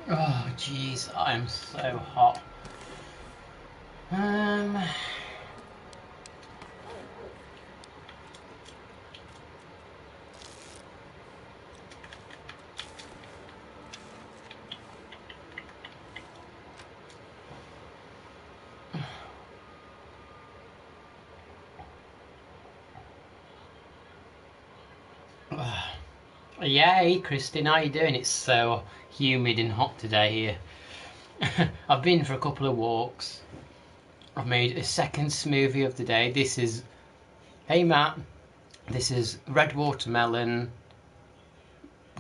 Oh jeez, I'm so hot. Um, yeah, hey Christine, how you doing? It's so humid and hot today here. I've been for a couple of walks. I've made a second smoothie of the day. This is, hey Matt, this is red watermelon,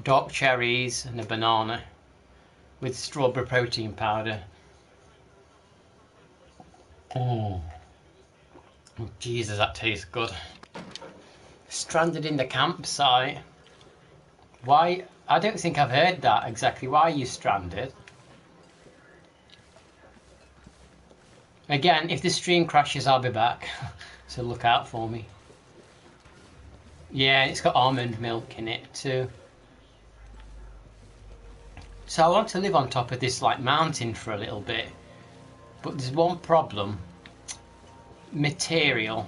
dark cherries, and a banana with strawberry protein powder. Oh, Jesus, that tastes good. Stranded in the campsite. Why? I don't think I've heard that exactly. Why are you stranded? Again, if the stream crashes, I'll be back. So look out for me. Yeah, it's got almond milk in it too. So I want to live on top of this like mountain for a little bit. But there's one problem. Material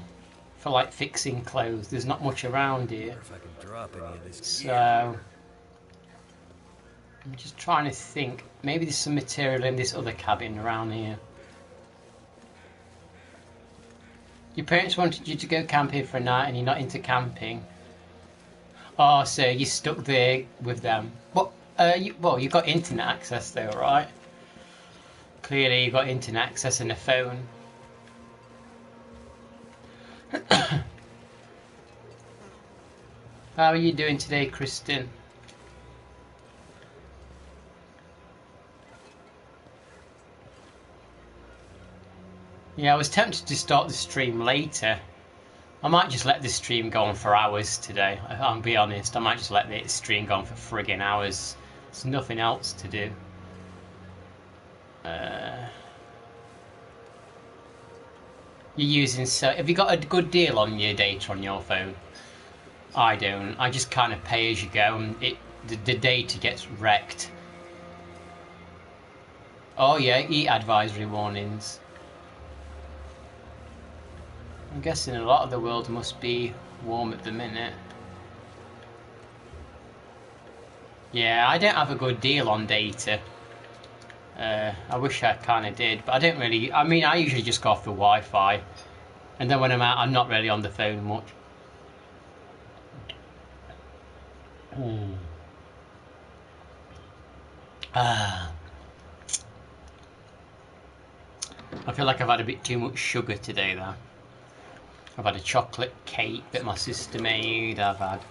for like fixing clothes. There's not much around here. If I can drop any of this So I'm just trying to think. Maybe there's some material in this other cabin around here. Your parents wanted you to go camping for a night and you're not into camping. Oh, so you're stuck there with them. But, you've got internet access though, right? Clearly you've got internet access and a phone. How are you doing today, Kristen? Yeah, I was tempted to start the stream later. I might just let the stream go on for hours today. I'll be honest, I might just let the stream go on for friggin' hours. There's nothing else to do. You're using have you got a good deal on your data on your phone? I don't. I just kind of pay as you go, and the data gets wrecked. Oh yeah, eat advisory warnings. I'm guessing a lot of the world must be warm at the minute. Yeah, I don't have a good deal on data. I wish I kind of did, but I don't really. I mean, I usually just go off the Wi-Fi, and then when I'm out, I'm not really on the phone much. I feel like I've had a bit too much sugar today, though. I've had a chocolate cake that my sister made. I've had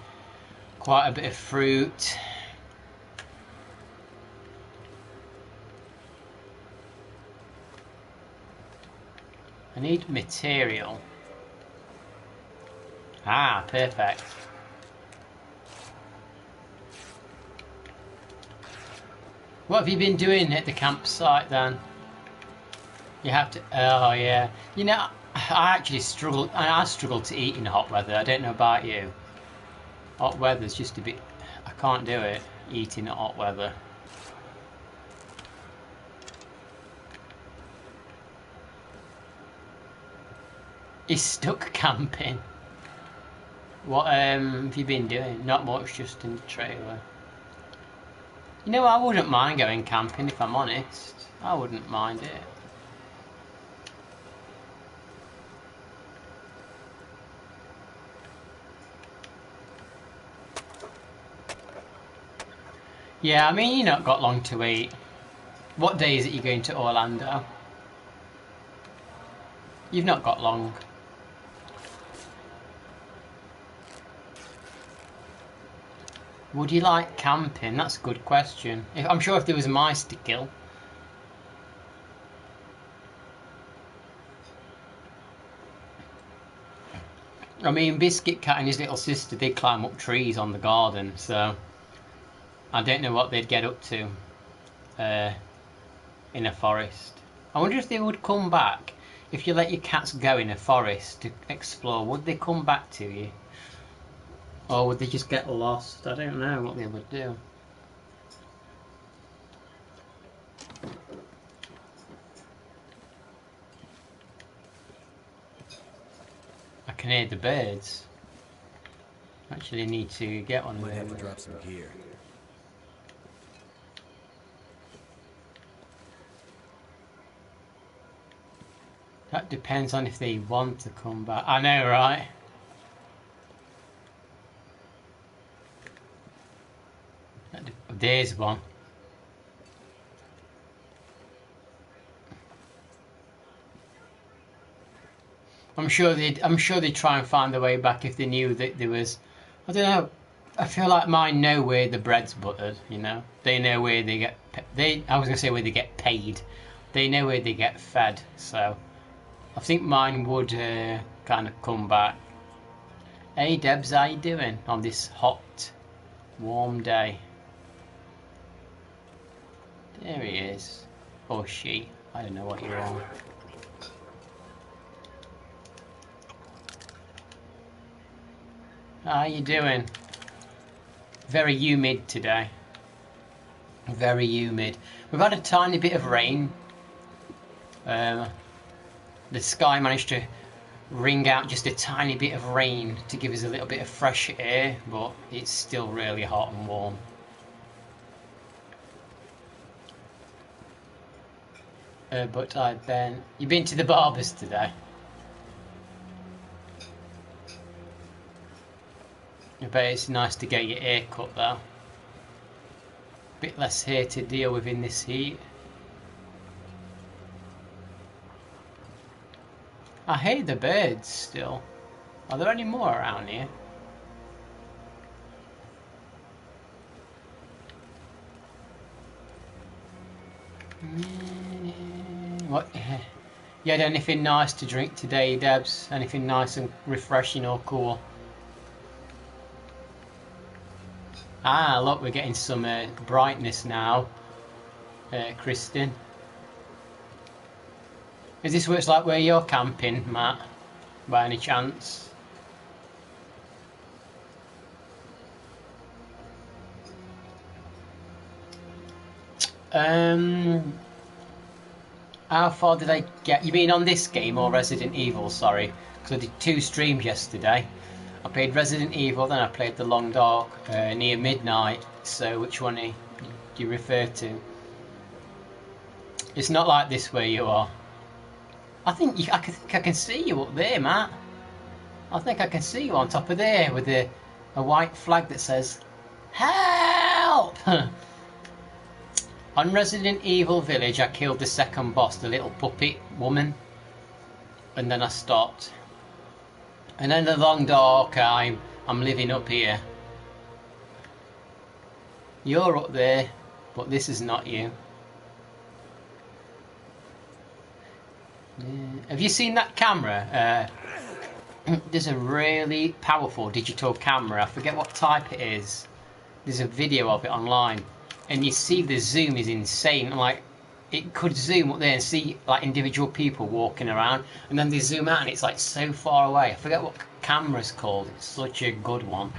quite a bit of fruit. I need material. Ah, perfect. What have you been doing at the campsite then? You have to. Oh yeah. You know, I actually struggle. I struggle to eat in hot weather. I don't know about you. Hot weather's just a bit. I can't do it. Eating in hot weather. He's stuck camping. What have you been doing? Not much, just in the trailer. You know, I wouldn't mind going camping if I'm honest. I wouldn't mind it. Yeah, I mean, you've not got long to wait. What day is it you're going to Orlando? You've not got long. Would you like camping? That's a good question. I'm sure if there was mice to kill. I mean, Biscuit Cat and his little sister did climb up trees on the garden, so I don't know what they'd get up to in a forest. I wonder if they would come back. If you let your cats go in a forest to explore, would they come back to you? Or would they just get lost? I don't know what they would do. can hear the birds. Actually need to get one of Might them. have to drop some gear. That depends on if they want to come back. I know, right? There's one. I'm sure they'd try and find their way back if they knew that there was. I don't know. I feel like mine know where the bread's buttered. You know, they know where they get. I was gonna say where they get paid. They know where they get fed. So, I think mine would kind of come back. Hey Debs, how you doing on this hot, warm day? There he is, or she. I don't know what you're on. How you doing? Very humid today. Very humid. We've had a tiny bit of rain. The sky managed to wring out just a tiny bit of rain to give us a little bit of fresh air, but it's still really hot and warm. But you've been to the barbers today? I bet it's nice to get your hair cut though. Bit less hair to deal with in this heat. I hear the birds still. Are there any more around here? What? You had anything nice to drink today, Debs? Anything nice and refreshing or cool? Ah, look, we're getting some brightness now, Kristen. Is this what it's like where you're camping, Matt? By any chance? How far did I get? You mean on this game or Resident Evil? Sorry, because I did 2 streams yesterday. I played Resident Evil, then I played The Long Dark near midnight. So which one do you refer to? It's not like this where you are. I think I can see you up there, Matt. I think I can see you on top of there with a white flag that says "Help!" On Resident Evil Village, I killed the second boss, the little puppet woman, and then I stopped. And then The Long Dark, I'm living up here. You're up there, but this is not you. Have you seen that camera? There's a really powerful digital camera. I forget what type it is. There's a video of it online, and you see the zoom is insane. Like, it could zoom up there and see like individual people walking around, and then they zoom out and it's like so far away. I forget what camera's called. It's such a good one.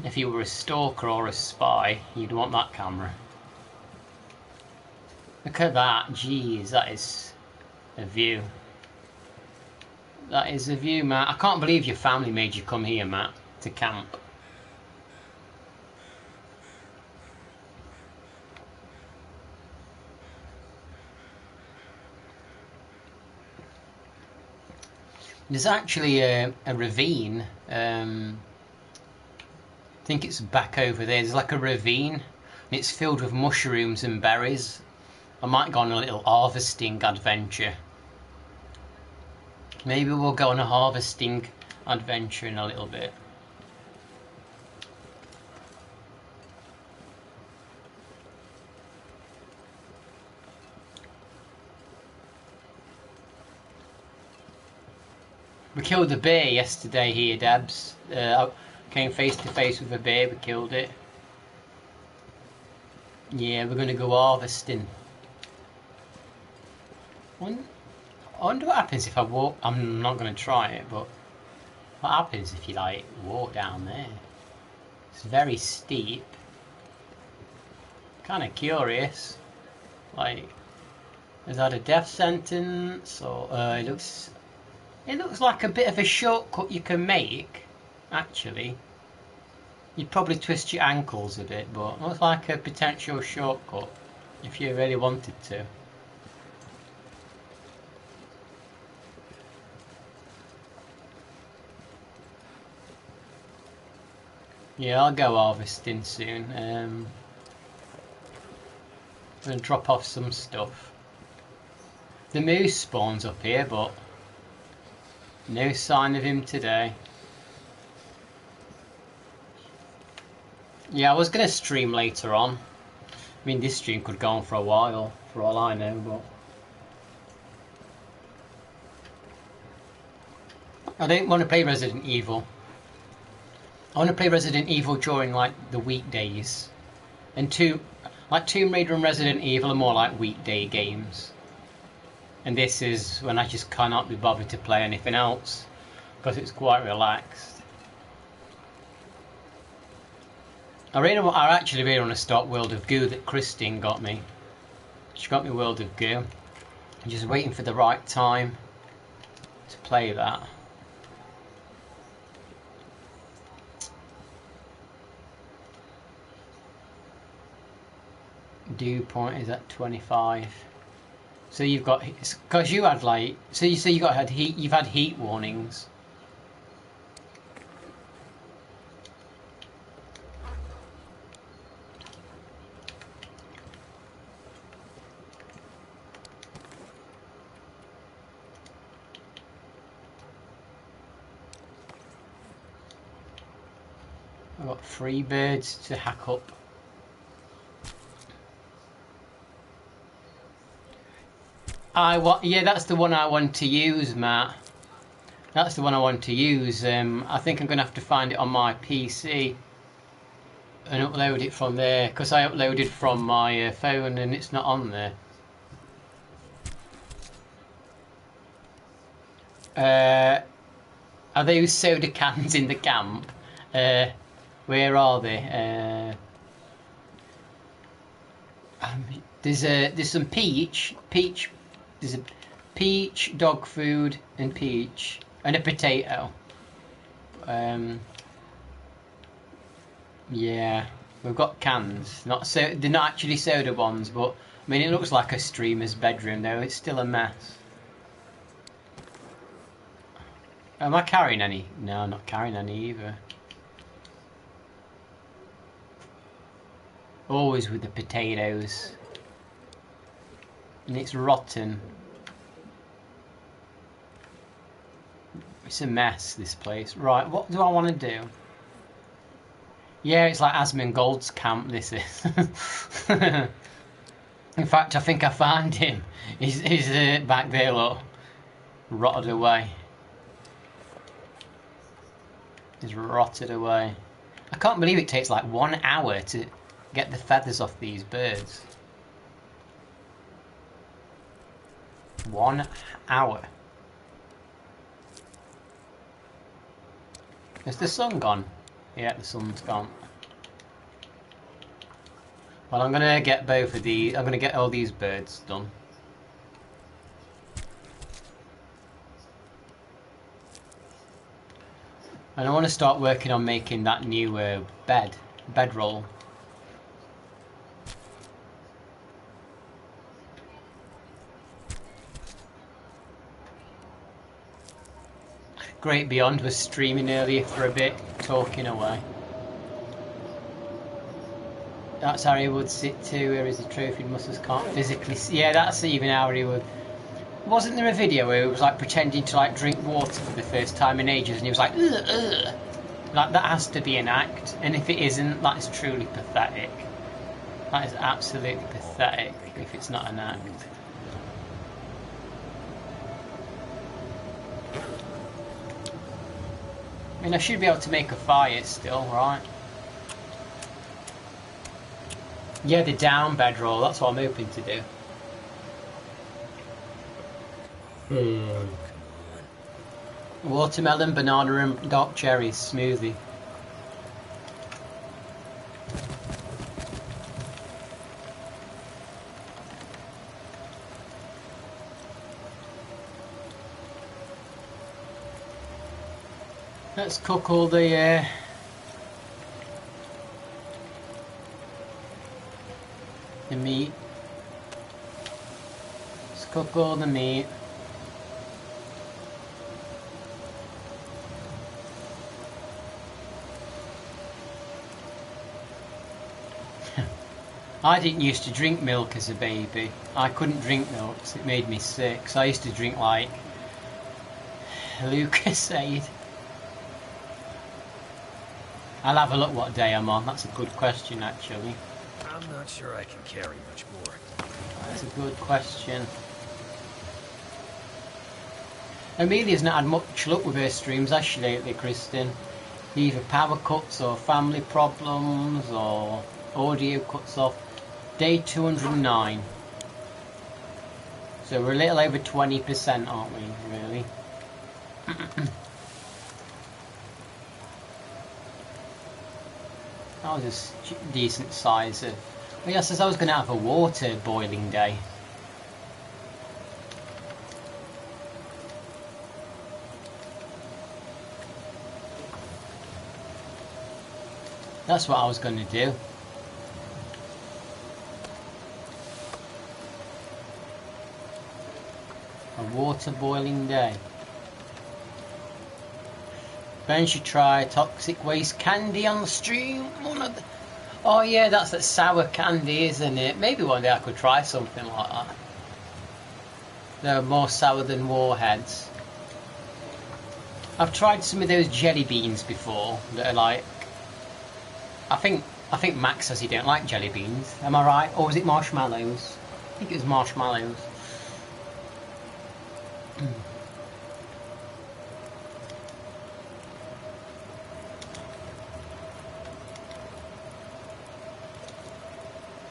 If you were a stalker or a spy, you'd want that camera. Look at that. Jeez, that is a view. That is a view, Matt. I can't believe your family made you come here, Matt, to camp. There's actually a ravine. I think it's back over there. There's like a ravine, and it's filled with mushrooms and berries. I might go on a little harvesting adventure. Maybe we'll go on a harvesting adventure in a little bit. We killed a bear yesterday here, Dabs. I came face to face with a bear, we killed it. Yeah, we're gonna go harvesting. I wonder what happens if I walk. I'm not gonna try it, but what happens if you like walk down there? It's very steep. Kind of curious. Like, is that a death sentence or it looks? It looks like a bit of a shortcut you can make, actually. You'd probably twist your ankles a bit, but it looks like a potential shortcut if you really wanted to. Yeah, I'll go harvesting soon. I'm going to drop off some stuff. The moose spawns up here, but no sign of him today. Yeah, I was going to stream later on. I mean, this stream could go on for a while, for all I know, but I don't want to play Resident Evil. I want to play Resident Evil during, like, the weekdays. And Tomb Raider and Resident Evil are more like weekday games. And this is when I just cannot be bothered to play anything else, because it's quite relaxed. I actually really want to start World of Goo that Christine got me. She got me World of Goo. I'm just waiting for the right time to play that. Dew point is at 25. So you've got, because you had like, so you say had heat. You've had heat warnings. I've got 3 birds to hack up. Yeah, that's the one I want to use, Matt. That's the one I want to use. I think I'm going to have to find it on my PC and upload it from there, because I uploaded from my phone and it's not on there. Are those soda cans in the camp? Where are they? There's some peach. There's a peach, dog food, and peach, and a potato. Yeah, we've got cans. They're not actually soda ones, but I mean, it looks like a streamer's bedroom, though. It's still a mess. Am I carrying any? No, I'm not carrying any either. Always with the potatoes. And it's rotten. It's a mess, this place. Right, what do I want to do? Yeah, it's like Asmongold's camp, this is. In fact, I think I found him. He's back there, look. Rotted away. He's rotted away. I can't believe it takes like 1 hour to get the feathers off these birds. 1 hour. Is the sun gone? Yeah, the sun's gone. Well, I'm gonna get both of these. I'm gonna get all these birds done. And I want to start working on making that new bedroll. Great Beyond was streaming earlier for a bit, talking away. That's how he would sit too, where his trophy muscles can't physically see. Yeah, that's even how he would. Wasn't there a video where he was like pretending to like drink water for the first time in ages, and he was like, ugh, ugh. Like, that has to be an act, and if it isn't, that is truly pathetic. That is absolutely pathetic if it's not an act. I mean, I should be able to make a fire still, right? Yeah, the down bedroll, that's what I'm hoping to do. Watermelon, banana and dark cherries smoothie. Let's cook all the meat. Let's cook all the meat. I didn't used to drink milk as a baby. I couldn't drink milk because it made me sick. So I used to drink like Lucasade. I'll have a look what day I'm on. That's a good question, actually. I'm not sure I can carry much more. That's a good question. Amelia's not had much luck with her streams, has she, lately, Kristen? Either power cuts or family problems or audio cuts off. Day 209. So we're a little over 20%, aren't we, really? That was a decent size of... Well, yes, I was going to have a water boiling day. That's what I was going to do. A water boiling day. Ben should try toxic waste candy on the stream. Oh yeah, that's that sour candy, isn't it? Maybe one day I could try something like that. They're more sour than warheads. I've tried some of those jelly beans before that are like... I think Max says he don't like jelly beans. Am I right? Or was it marshmallows? I think it was marshmallows.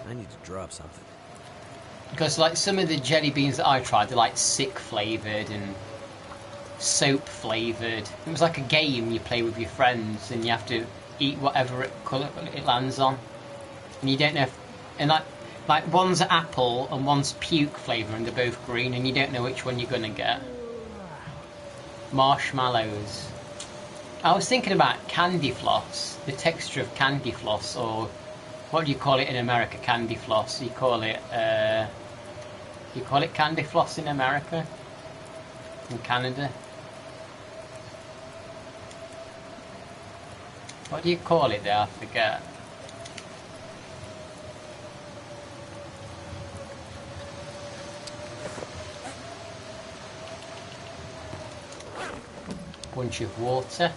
I need to drop something. Because like some of the jelly beans that I tried, they're like sick flavoured and soap flavoured. It was like a game you play with your friends and you have to eat whatever colour it lands on. And you don't know if... And like one's apple and one's puke flavour and they're both green and you don't know which one you're going to get. Marshmallows. I was thinking about candy floss, the texture of candy floss, or what do you call it in America? Candy floss. You call it candy floss in America, in Canada. What do you call it there? I forget. Bunch of water.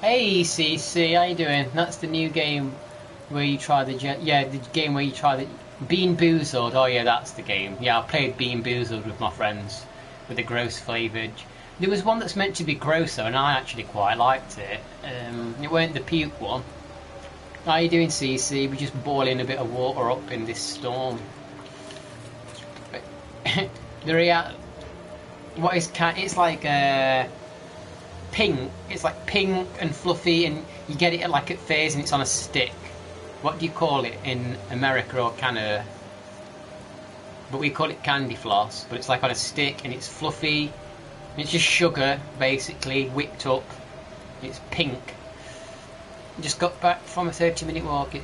Hey CC, how you doing? That's the new game where you try the game where you try the Bean Boozled. Oh yeah, that's the game. Yeah, I played Bean Boozled with my friends with the gross flavoured. There was one that's meant to be grosser and I actually quite liked it. It weren't the puke one. How you doing CC? We're just boiling a bit of water up in this storm. What is cat? It's like pink. It's like pink and fluffy, and you get it at like at fairs, and it's on a stick. What do you call it in America or Canada? But we call it candy floss. But it's like on a stick, and it's fluffy. And it's just sugar, basically whipped up. It's pink. Just got back from a 30-minute walk.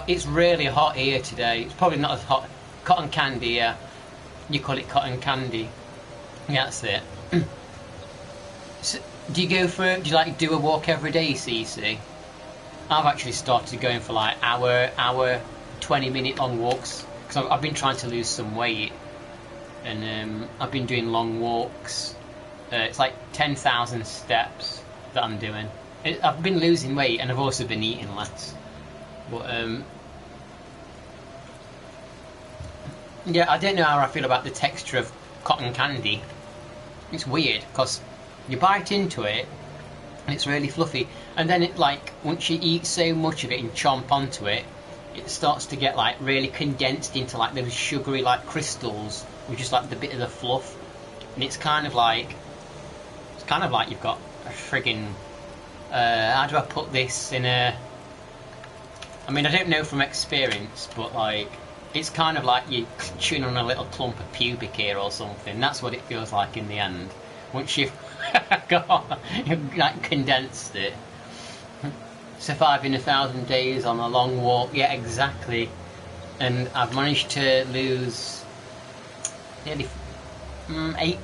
It's really hot here today. It's probably not as hot. Cotton candy, yeah. You call it cotton candy. Yeah, that's it. So, do you like do a walk every day, CC? I've actually started going for like hour, 20-minute long walks because I've been trying to lose some weight, and I've been doing long walks. It's like 10,000 steps that I'm doing. I've been losing weight and I've also been eating less. But yeah, I don't know how I feel about the texture of cotton candy. It's weird because you bite into it and it's really fluffy, and then it like once you eat so much of it and chomp onto it, it starts to get like really condensed into like those sugary like crystals, which is like the bit of the fluff, and it's kind of like you've got a friggin' how do I put this in a... I mean, I don't know from experience, but like it's kind of like you're chewing on a little clump of pubic hair or something. That's what it feels like in the end. Once you've God, you like condensed it. Surviving 1,000 days on a long walk, yeah, exactly. And I've managed to lose nearly £8.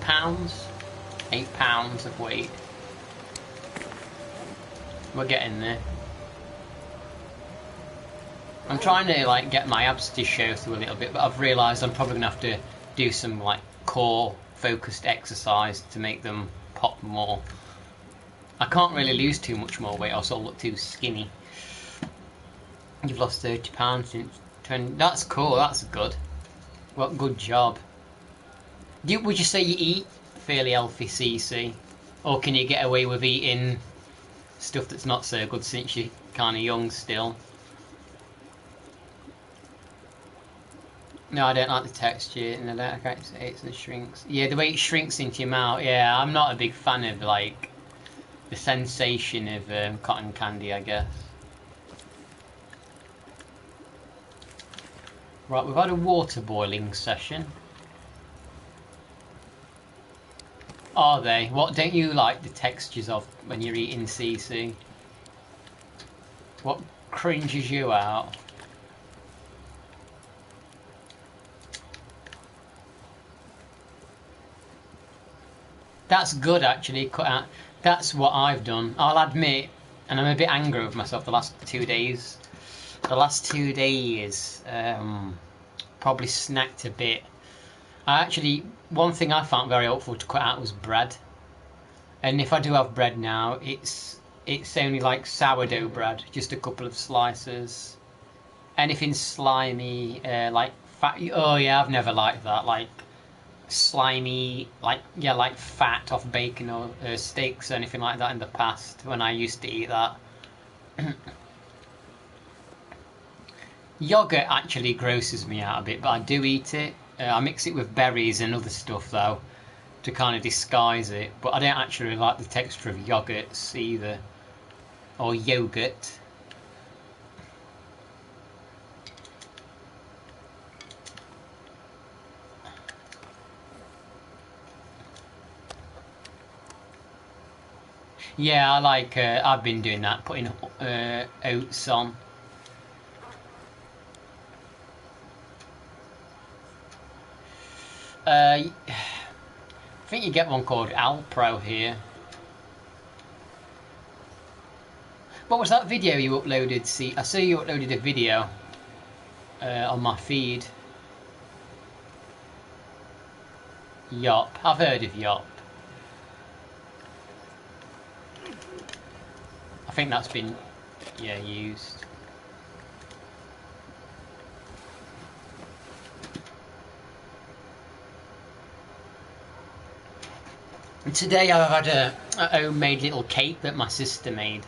£8 of weight. We're getting there. I'm trying to like get my abs to show through a little bit, but I've realised I'm probably gonna have to do some like core focused exercise to make them pop more. I can't really lose too much more weight, else I'll look too skinny. You've lost £30 since 20. That's cool. That's good. What good job. Would you say you eat fairly healthy, CC, or can you get away with eating stuff that's not so good since you're kind of young still? No, I don't like the texture, and I don't like it shrinks. Yeah, the way it shrinks into your mouth. Yeah, I'm not a big fan of like the sensation of cotton candy, I guess. Right, we've had a water boiling session. Are they? What don't you like the textures of when you're eating CC? What cringes you out? That's good actually, cut out. That's what I've done. I'll admit, and I'm a bit angry with myself the last 2 days. The last 2 days, probably snacked a bit. One thing I found very helpful to cut out was bread. And if I do have bread now, it's only like sourdough bread, just a couple of slices. Anything slimy, like fat. Oh yeah, I've never liked that. Like slimy, like fat off bacon or steaks or anything like that in the past when I used to eat that. Yogurt actually grosses me out a bit, but I do eat it. I mix it with berries and other stuff though to kind of disguise it, but I don't actually like the texture of yogurts either, or yogurt. Yeah, I like. I've been doing that, putting oats on. I think you get one called Alpro here. What was that video you uploaded? See, I saw you uploaded a video on my feed. Yop. I've heard of Yop. I think that's been, yeah, used. And today I've had a homemade little cake that my sister made.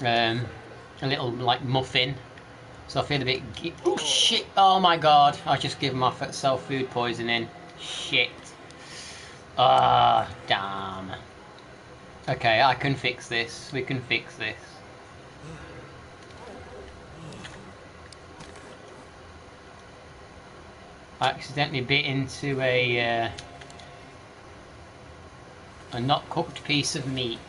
A little like muffin. So I feel a bit... Oh shit! Oh my god! I just given myself food poisoning. Shit. Ah, damn. Okay, I can fix this. We can fix this. I accidentally bit into a not cooked piece of meat.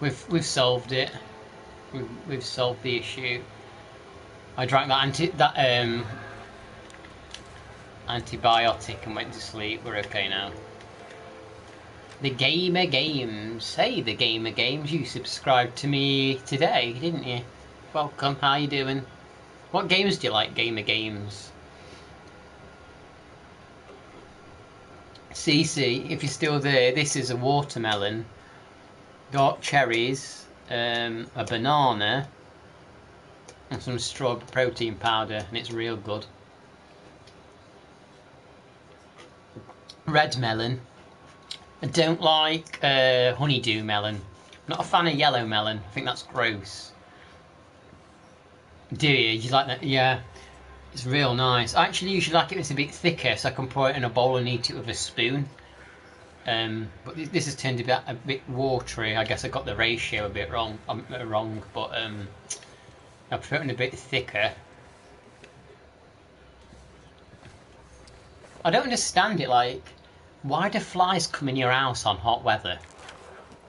We've solved it. We've solved the issue. I drank that antibiotic and went to sleep. We're okay now. The Gamer Games. Hey, the Gamer Games. You subscribed to me today, didn't you? Welcome. How you doing? What games do you like, Gamer Games? CC, if you're still there, this is a watermelon. Got cherries, a banana, and some strawberry protein powder, and it's real good. Red melon. I don't like honeydew melon. I'm not a fan of yellow melon. I think that's gross. Do you? Do you like that? Yeah. It's real nice. I actually usually like it when it's a bit thicker, so I can pour it in a bowl and eat it with a spoon. But this has turned a bit watery. I guess I got the ratio a bit wrong. But I prefer it a bit thicker. I don't understand it, like, why do flies come in your house on hot weather?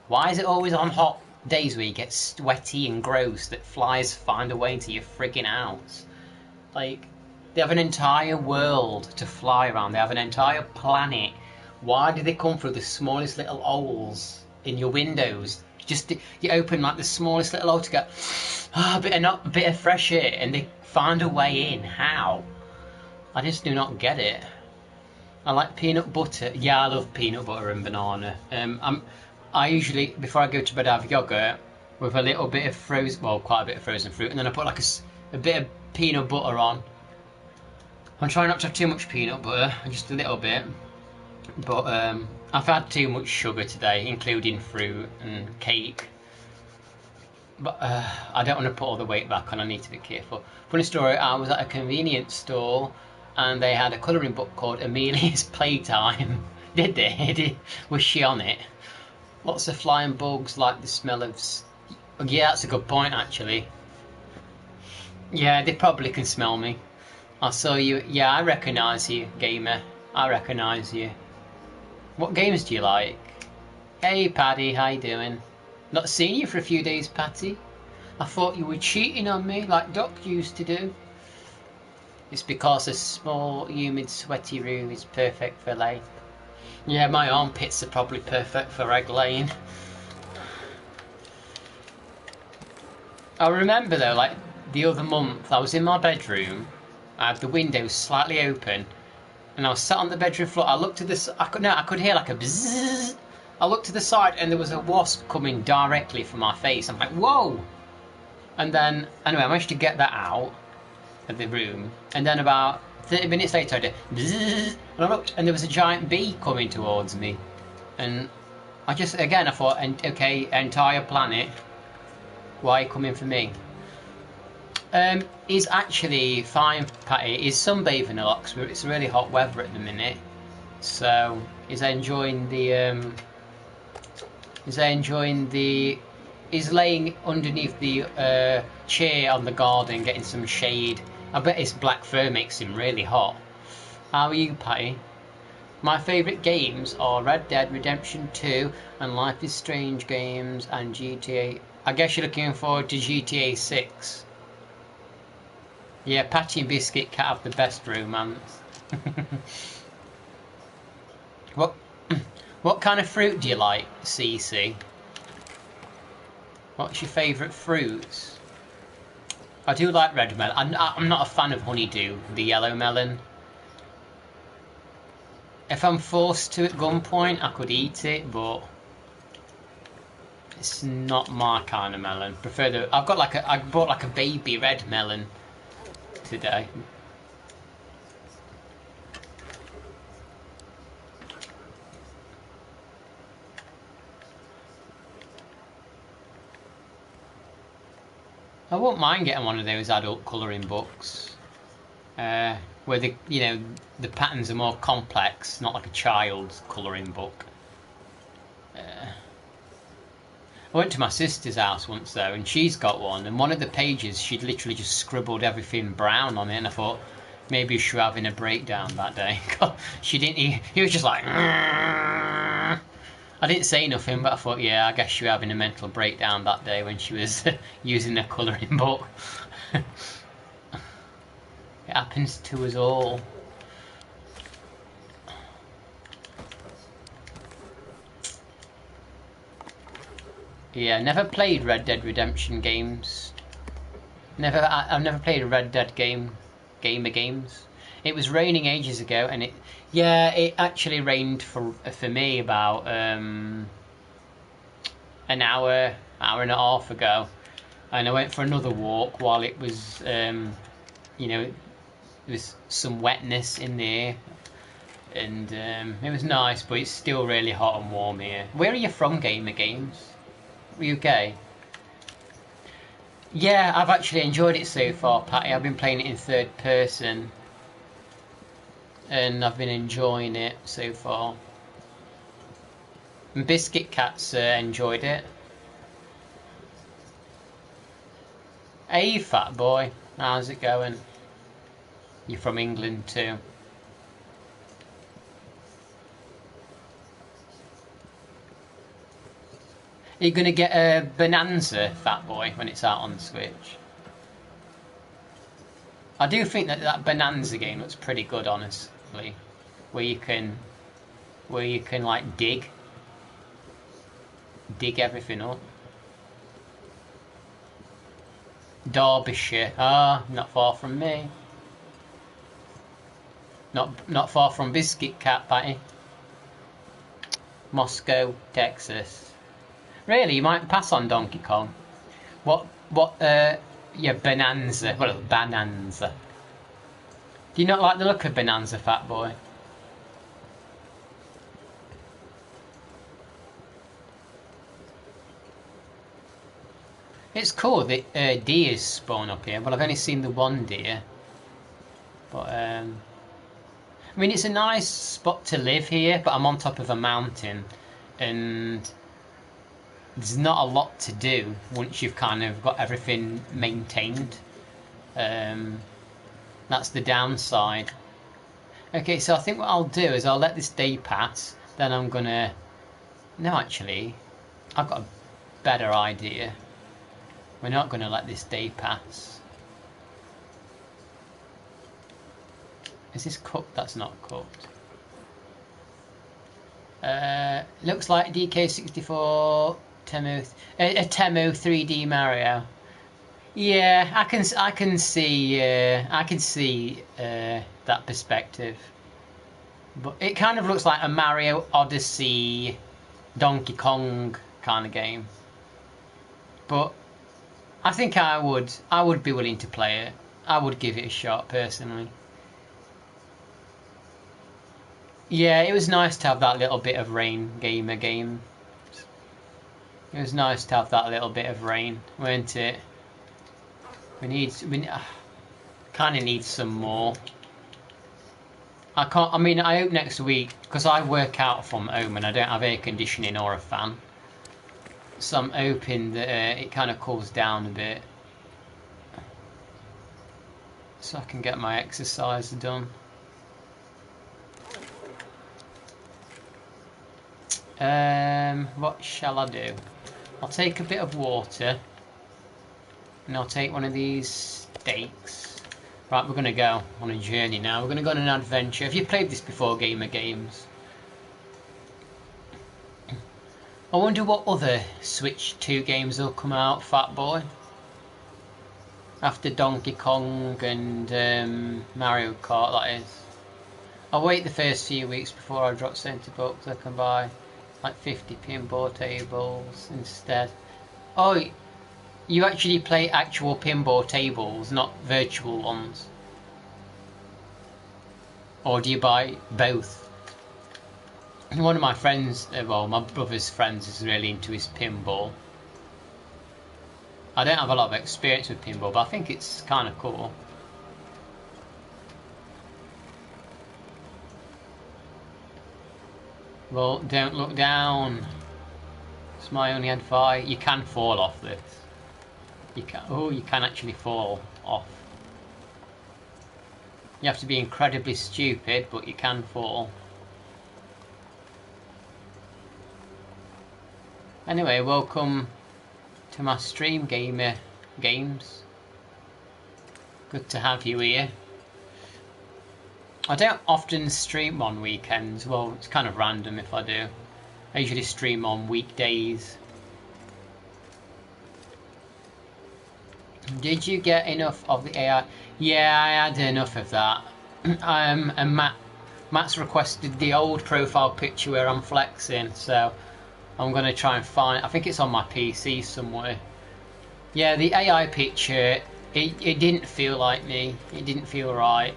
Why is it always on hot days where you get sweaty and gross that flies find a way into your friggin' house? Like, they have an entire world to fly around. They have an entire planet. Why do they come through the smallest little holes in your windows? Just you open like the smallest little hole to get a bit of fresh air, and they find a way in. How? I just do not get it. I like peanut butter. Yeah, I love peanut butter and banana. I usually, before I go to bed, have yogurt with a little bit of frozen, well, quite a bit of frozen fruit, and then I put like a bit of peanut butter on. I'm trying not to have too much peanut butter, just a little bit. But I've had too much sugar today, including fruit and cake. But I don't want to put all the weight back on, I need to be careful. Funny story, I was at a convenience store and they had a colouring book called Amelia's Playtime. Did they? Was she on it? Lots of flying bugs, like the smell of... Yeah, that's a good point, actually. Yeah, they probably can smell me. I saw you. Yeah, I recognise you, gamer. I recognise you. What games do you like? Hey, Paddy, how you doing? Not seen you for a few days, Patty. I thought you were cheating on me, like Doc used to do. It's because a small, humid, sweaty room is perfect for laying. Yeah, my armpits are probably perfect for egg laying. I remember though, like the other month, I was in my bedroom. I had the windows slightly open, and I was sat on the bedroom floor. I looked to this. I could hear like a bzzz. I looked to the side, and there was a wasp coming directly for my face. I'm like, whoa! And then, anyway, I managed to get that out of the room, and then about 30 minutes later I did bzzz, and I looked, and there was a giant bee coming towards me, and I just, again, I thought, okay, entire planet, why are you coming for me? He's actually fine, Patty. He's sunbathing a lot because it's really hot weather at the minute, so he's enjoying the he's laying underneath the chair on the garden getting some shade. I bet his black fur makes him really hot. How are you, Patty? My favourite games are Red Dead Redemption 2 and Life is Strange games and GTA. I guess you're looking forward to GTA 6. Yeah, Patty and Biscuit Cat have the best romance. What kind of fruit do you like, CC? What's your favourite fruits? I do like red melon. I'm not a fan of honeydew, the yellow melon. If I'm forced to at gunpoint, I could eat it, but it's not my kind of melon. Prefer the. I bought like a baby red melon today. I wouldn't mind getting one of those adult colouring books, where the patterns are more complex, not like a child's colouring book. I went to my sister's house once though, and she's got one, and one of the pages she'd literally just scribbled everything brown on it, and I thought maybe she was having a breakdown that day. She didn't. He was just like. I didn't say nothing, but I thought, yeah, I guess she was having a mental breakdown that day when she was using a colouring book. It happens to us all. Yeah, never played Red Dead Redemption games. I've never played a Red Dead games. It was raining ages ago, and it actually rained for me about an hour and a half ago, and I went for another walk while it was there was some wetness in the air, and it was nice, but it's still really hot and warm here. Where are you from, Gamer Games? UK? Yeah, I've actually enjoyed it so far, Patty. I've been playing it in third person, and I've been enjoying it so far. And Biscuit Cat's enjoyed it. Hey, fat boy, how's it going? You're from England too. Are you gonna get a Bonanza, fat boy, when it's out on the Switch? I do think that Bonanza game looks pretty good, honestly. Where you can like dig everything up. Derbyshire, not far from me. Not far from Biscuit Cat Patty. Moscow, Texas. Really, you might pass on Donkey Kong. Yeah, Bonanza. Well, Bonanza. Do you not like the look of Bonanza, fat boy? It's cool that deers spawn up here. Well, I've only seen the one deer. But, I mean, it's a nice spot to live here, but I'm on top of a mountain. And there's not a lot to do once you've kind of got everything maintained. That's the downside. Okay, so I think what I'll do is I'll let this day pass. Then I'm gonna... No, actually, I've got a better idea. We're not gonna let this day pass. Is this cooked? That's not cooked. Looks like DK64 Temu, Temu 3D Mario. Yeah, I can see that perspective, but it kind of looks like a Mario Odyssey, Donkey Kong kind of game. But I think I would be willing to play it. I would give it a shot personally. Yeah, it was nice to have that little bit of rain, gamer game. It was nice to have that little bit of rain, weren't it? We kind of need some more. I mean, I hope next week, because I work out from home and I don't have air conditioning or a fan. So I'm hoping that it kind of cools down a bit. So I can get my exercise done. What shall I do? I'll take a bit of water. And I'll take one of these steaks. Right, we're going to go on a journey now. We're going to go on an adventure. Have you played this before, Gamer Games? I wonder what other Switch 2 games will come out, fat boy. After Donkey Kong and Mario Kart, that is. I'll wait the first few weeks before I drop Centre Books. I can buy like 50 pinball tables instead. Oh, you actually play actual pinball tables, not virtual ones? Or do you buy both? One of my friends, well, my brother's friends is really into his pinball. I don't have a lot of experience with pinball, but I think it's kind of cool. Well, don't look down. It's my only advice. You can fall off this. You can actually fall off. You have to be incredibly stupid, but you can fall. Anyway, welcome to my stream, Gamer Games. Good to have you here. I don't often stream on weekends. Well, it's kind of random if I do. I usually stream on weekdays. Did you get enough of the AI? Yeah, I had enough of that. And Matt's requested the old profile picture where I'm flexing, so I'm going to try and find... I think it's on my PC somewhere. Yeah, the AI picture, it didn't feel like me. It didn't feel right.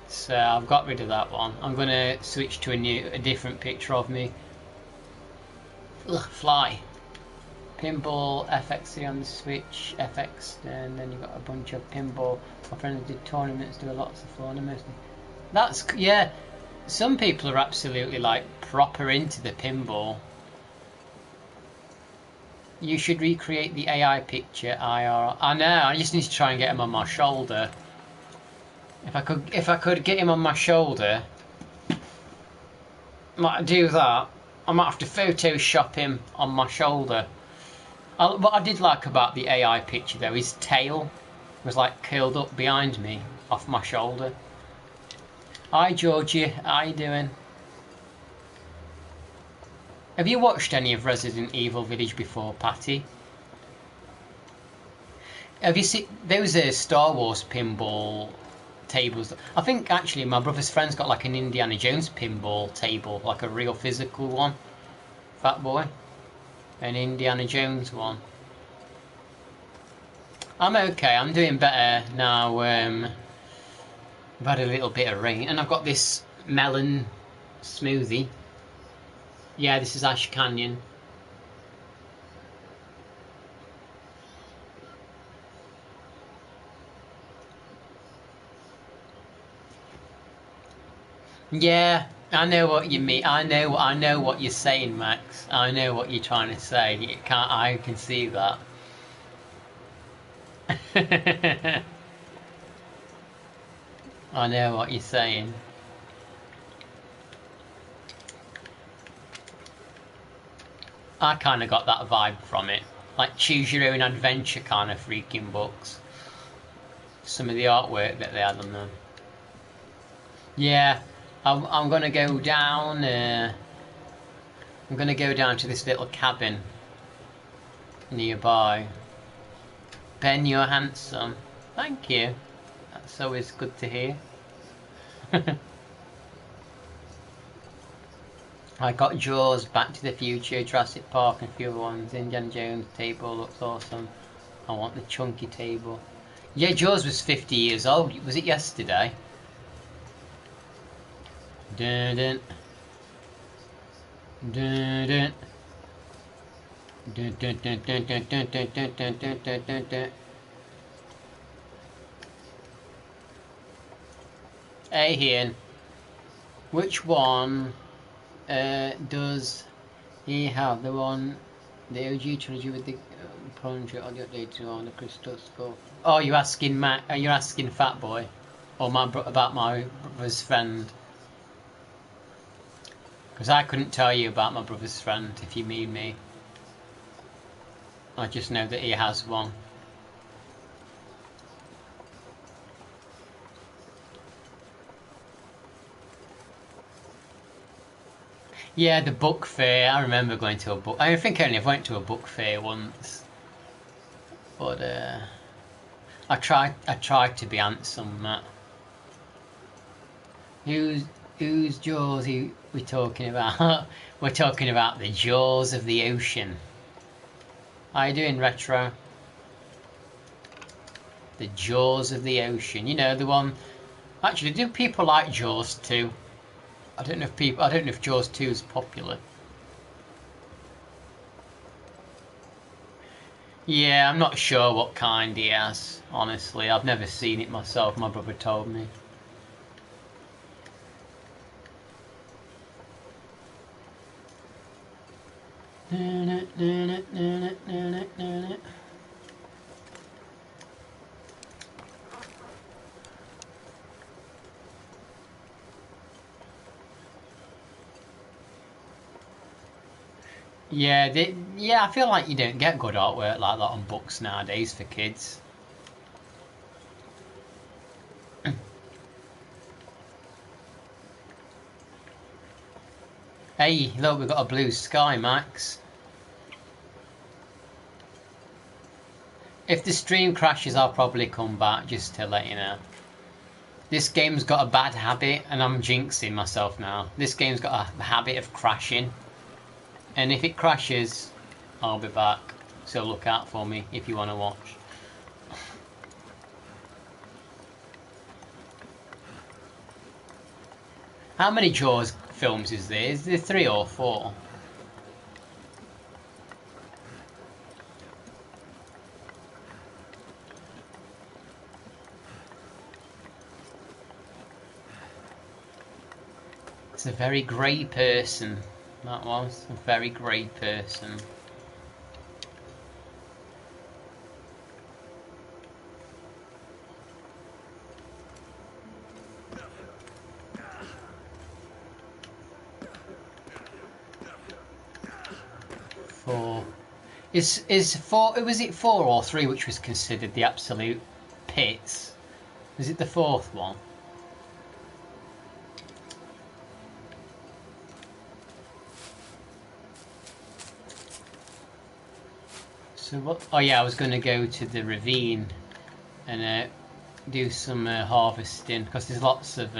So I've got rid of that one. I'm going to switch to a different picture of me. Ugh, fly. Pinball FX on the Switch, FX, and then you've got a bunch of pinball. My friends did tournaments, do lots of fun, mostly. That's, yeah, some people are absolutely like proper into the pinball. You should recreate the AI picture. I know. I just need to try and get him on my shoulder. If I could get him on my shoulder, might do that. I might have to Photoshop him on my shoulder. What I did like about the AI picture though, his tail was like curled up behind me, off my shoulder. Hi Georgie, how you doing? Have you watched any of Resident Evil Village before, Patty? Have you seen those Star Wars pinball tables? I think actually my brother's friend's got like an Indiana Jones pinball table, like a real physical one. Fat boy. An Indiana Jones one. I'm okay, I'm doing better now. I've had a little bit of rain and I've got this melon smoothie. Yeah, this is Ash Canyon. Yeah, I know what you mean. I know what you're saying, Max. I know what you're trying to say. I can see that. I know what you're saying. I kind of got that vibe from it. Like choose your own adventure kind of freaking books. Some of the artwork that they had on them. Yeah, I'm gonna go down. I'm gonna go down to this little cabin nearby. Ben, you're handsome. Thank you. That's always good to hear. I got Jaws, Back to the Future, Jurassic Park, and a few other ones. Indiana Jones table looks awesome. I want the chunky table. Yeah, Jaws was 50 years old. Was it yesterday? Dun dun. Dun dun. Dun dun dun dun dun dun dun dun dun dun dun dun. Hey, Ian. Which one does he have? The one, the OG trilogy with the plunger or the updated on the crystal skull? Oh, you're asking Matt? You're asking Fat Boy, or about my brother's friend? Because I couldn't tell you about my brother's friend if you mean me. I just know that he has one. Yeah, the book fair. I remember going to a book. I think I only went to a book fair once, but I tried to be handsome, Matt. Whose jaws are we talking about? We're talking about the jaws of the ocean. How you doing, Retro? The jaws of the ocean. You know the one. Actually, do people like Jaws 2? I don't know if Jaws 2 is popular. Yeah, I'm not sure what kind he has. Honestly, I've never seen it myself. My brother told me. Yeah, I feel like you don't get good artwork like that on books nowadays for kids. Hey, look, we've got a blue sky, Max. If the stream crashes, I'll probably come back just to let you know. This game's got a bad habit, and I'm jinxing myself now. This game's got a habit of crashing. And if it crashes, I'll be back. So look out for me if you want to watch. How many Jaws films is there? Is there 3 or 4? It's a very grey person. That was a very grey person. 4. Is 4? Was it 4 or 3 which was considered the absolute pits? Was it the 4th one? So what? Oh yeah, I was going to go to the ravine and do some harvesting because there's lots of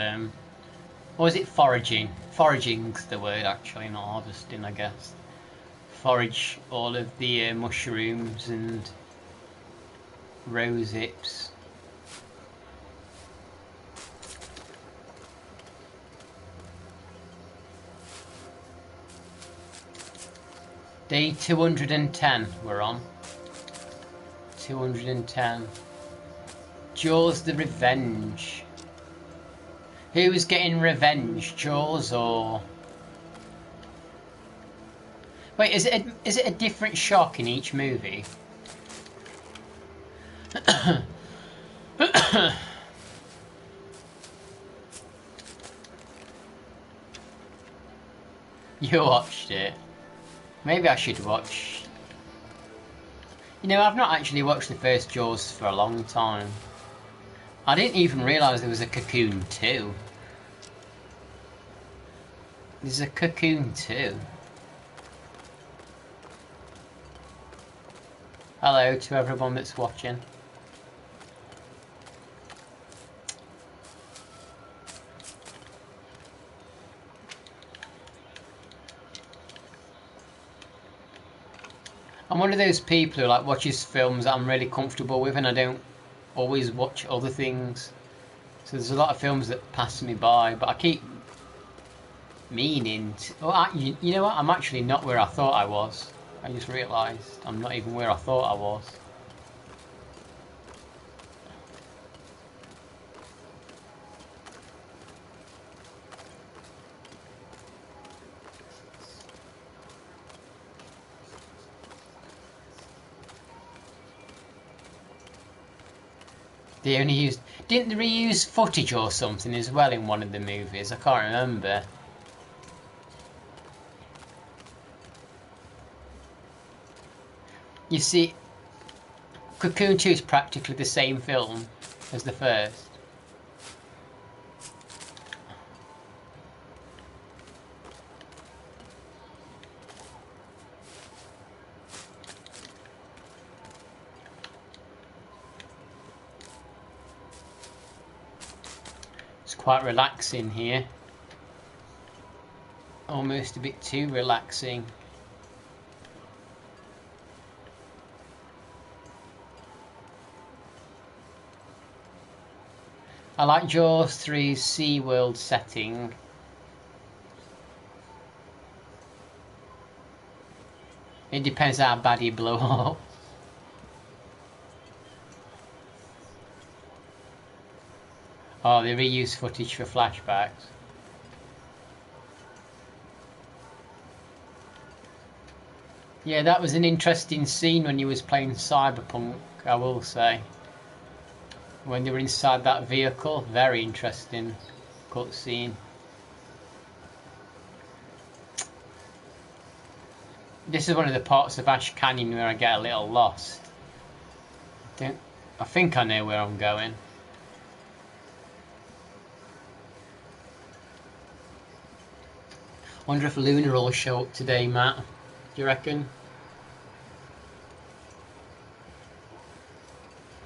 or is it foraging? Foraging's the word actually, not harvesting, I guess. Forage all of the mushrooms and rose hips. Day 210 we're on. 210. Jaws the Revenge. Who's getting revenge, Jaws or... Wait, is it a different shark in each movie? You watched it. Maybe I should watch... You know, I've not actually watched the first Jaws for a long time. I didn't even realise there was a Cocoon 2. There's a Cocoon 2. Hello to everyone that's watching. I'm one of those people who like watches films that I'm really comfortable with, and I don't always watch other things. So there's a lot of films that pass me by, but I keep meaning to... Oh, you know what? I'm actually not where I thought I was. I just realised I'm not even where I thought I was. They only used... Didn't they reuse footage or something as well in one of the movies? I can't remember. You see, Cocoon 2 is practically the same film as the first. It's quite relaxing here. Almost a bit too relaxing. I like Jaws 3's SeaWorld setting. It depends how bad you blow up. Oh, they reuse footage for flashbacks. Yeah, that was an interesting scene when you was playing Cyberpunk, I will say. When they were inside that vehicle, very interesting cutscene. This is one of the parts of Ash Canyon where I get a little lost. I think I know where I'm going. Wonder if Luna will show up today, Matt. Do you reckon?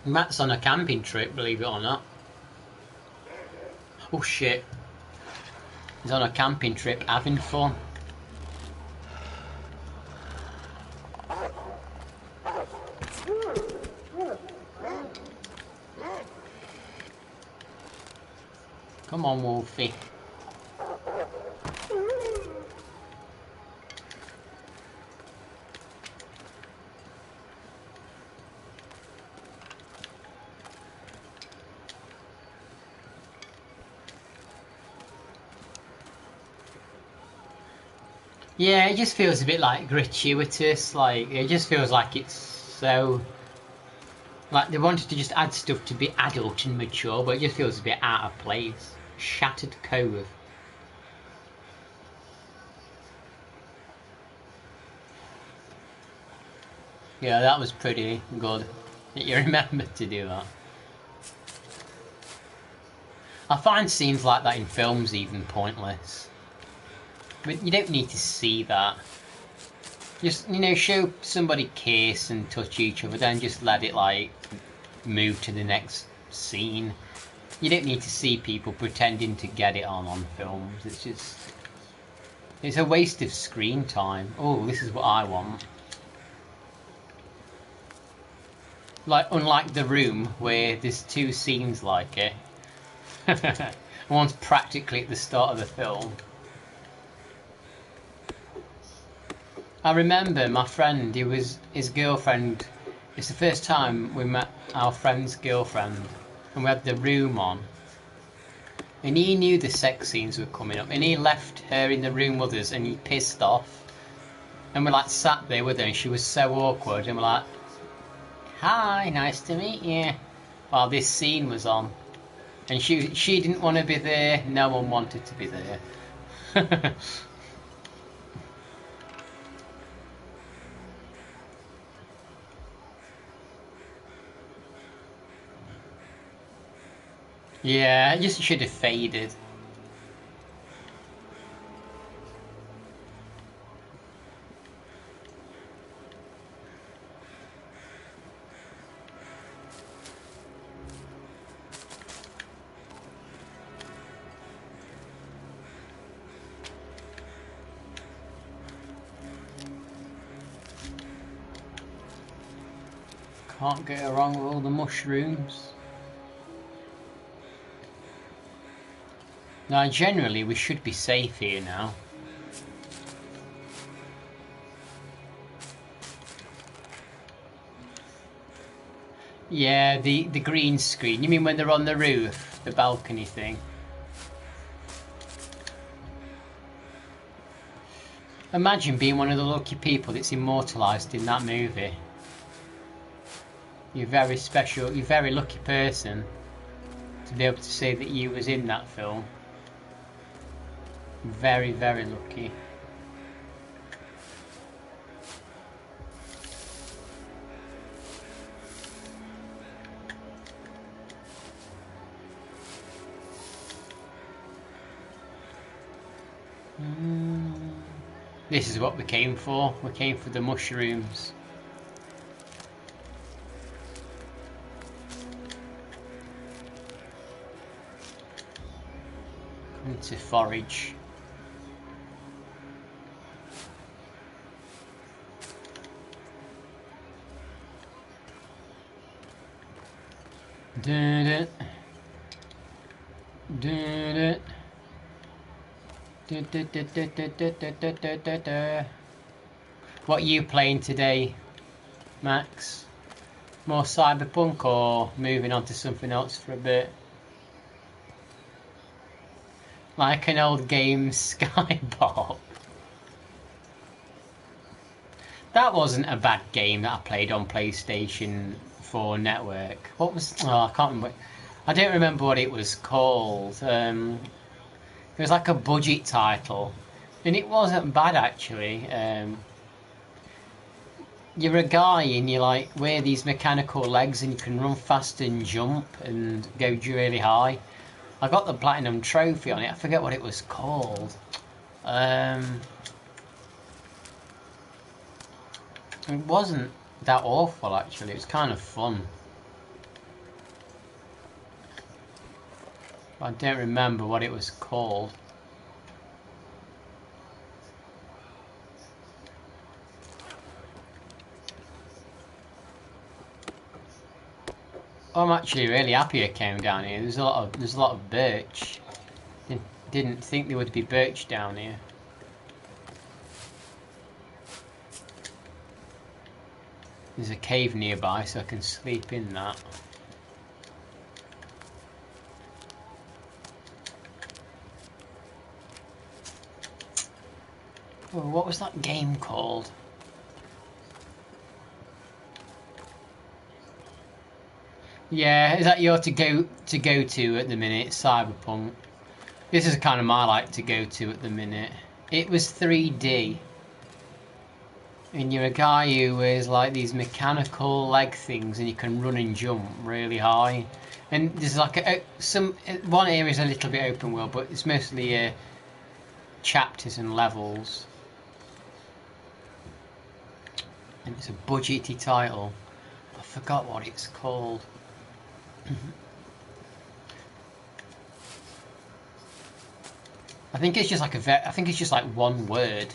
Matt's on a camping trip, believe it or not. Oh shit. He's on a camping trip having fun. Come on, Wolfie. Yeah, it just feels a bit like gratuitous, like it just feels like it's so... Like they wanted to just add stuff to be adult and mature, but it just feels a bit out of place. Shattered Cove. Yeah, that was pretty good that you remembered to do that. I find scenes like that in films even pointless. But you don't need to see that. Just, show somebody kiss and touch each other, then just let it, like, move to the next scene. You don't need to see people pretending to get it on films. It's just... it's a waste of screen time. Oh, this is what I want. Like, unlike The Room, where there's two scenes like it. One's practically at the start of the film. I remember my friend, his girlfriend, it's the first time we met our friend's girlfriend, and we had The Room on. And he knew the sex scenes were coming up, and he left her in the room with us, and he pissed off. And we like sat there with her, and she was so awkward, and we're like, "Hi, nice to meet you," while this scene was on. And she didn't want to be there, no one wanted to be there. Yeah, it just should have faded. Can't go wrong with all the mushrooms. Now, generally, we should be safe here now. Yeah, the green screen. You mean when they're on the roof, the balcony thing? Imagine being one of the lucky people that's immortalised in that movie. You're very special, you're a very lucky person to be able to say that you was in that film. Very, very lucky. This is what we came for. We came for the mushrooms. Need to forage. Did it. Did it. What are you playing today, Max? More Cyberpunk or moving on to something else for a bit? Like an old game, Skybox. That wasn't a bad game that I played on PlayStation 4 Network. What was... oh, I can't remember. I don't remember what it was called. It was like a budget title. And it wasn't bad, actually. You're a guy and you like wear these mechanical legs and you can run fast and jump and go really high. I got the platinum trophy on it. I forget what it was called. It wasn't that awful, actually. It was kind of fun. I don't remember what it was called. I'm actually really happy I came down here. There's a lot of birch. Didn't think there would be birch down here. There's a cave nearby, so I can sleep in that. Oh, what was that game called? Yeah, is that your to go to at the minute? Cyberpunk. This is kind of my like to go to at the minute. It was 3D. And you're a guy who wears like these mechanical leg things, and you can run and jump really high. And there's like one area is a little bit open world, but it's mostly chapters and levels. And it's a budgety title. I forgot what it's called. I think it's just like one word.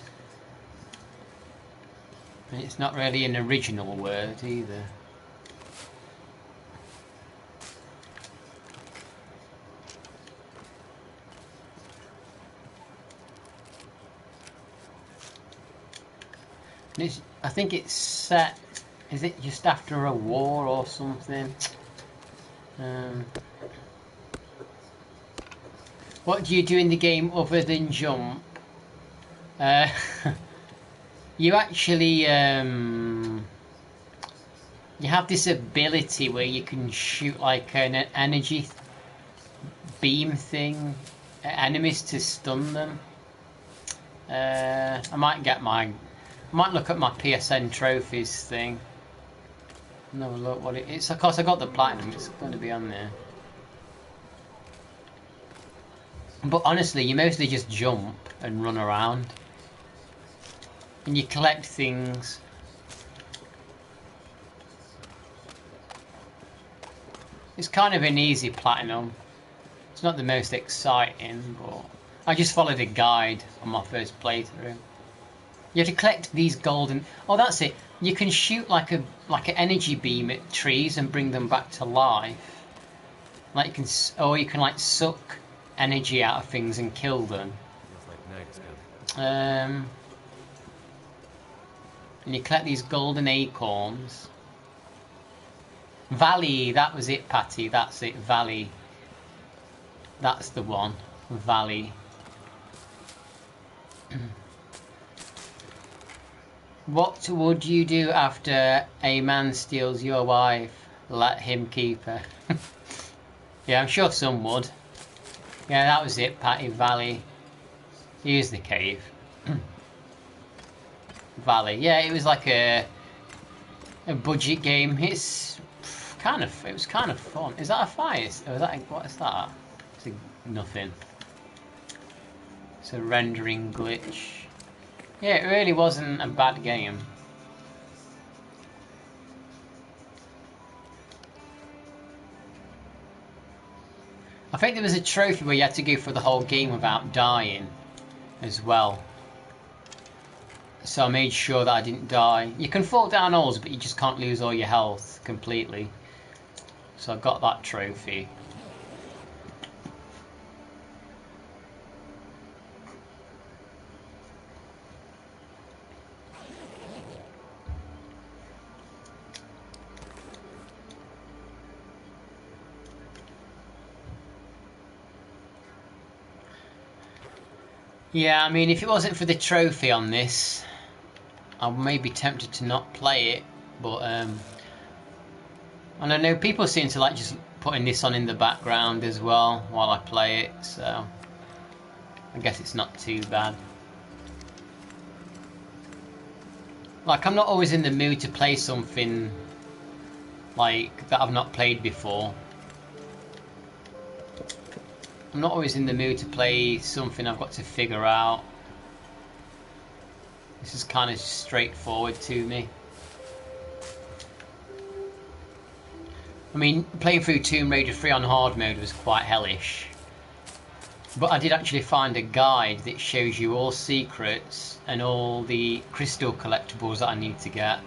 And it's not really an original word either. I think it's set. Is it just after a war or something? What do you do in the game other than jump? You actually you have this ability where you can shoot like an energy beam thing at enemies to stun them. I might look at my PSN trophies thing. No, look what it's. Of course, I got the platinum. It's going to be on there. But honestly, you mostly just jump and run around, and you collect things. It's kind of an easy platinum. It's not the most exciting, but I just followed a guide on my first playthrough. You have to collect these golden. Oh, that's it. You can shoot like an energy beam at trees and bring them back to life. Like you can, or you can like suck energy out of things and kill them. And you collect these golden acorns. Valley, that was it, Patty. That's it, Valley. That's the one, Valley. What would you do after a man steals your wife? Let him keep her. Yeah, I'm sure some would. Yeah, that was it, Patty. Valley. Here's the cave. Valley. Yeah, it was like a budget game. It was kind of fun. Is that a fire? Or is that what is that? It's nothing. It's a rendering glitch. Yeah, it really wasn't a bad game. I think there was a trophy where you had to go for the whole game without dying as well. So I made sure that I didn't die. You can fall down holes, but you just can't lose all your health completely. So I got that trophy. Yeah, I mean, if it wasn't for the trophy on this, I may be tempted to not play it, but and I know people seem to like just putting this on in the background as well while I play it, so I guess it's not too bad. Like, I'm not always in the mood to play something like that I've not played before. I'm not always in the mood to play something I've got to figure out. This is kind of straightforward to me. I mean, playing through Tomb Raider 3 on hard mode was quite hellish. But I did actually find a guide that shows you all secrets and all the crystal collectibles that I need to get.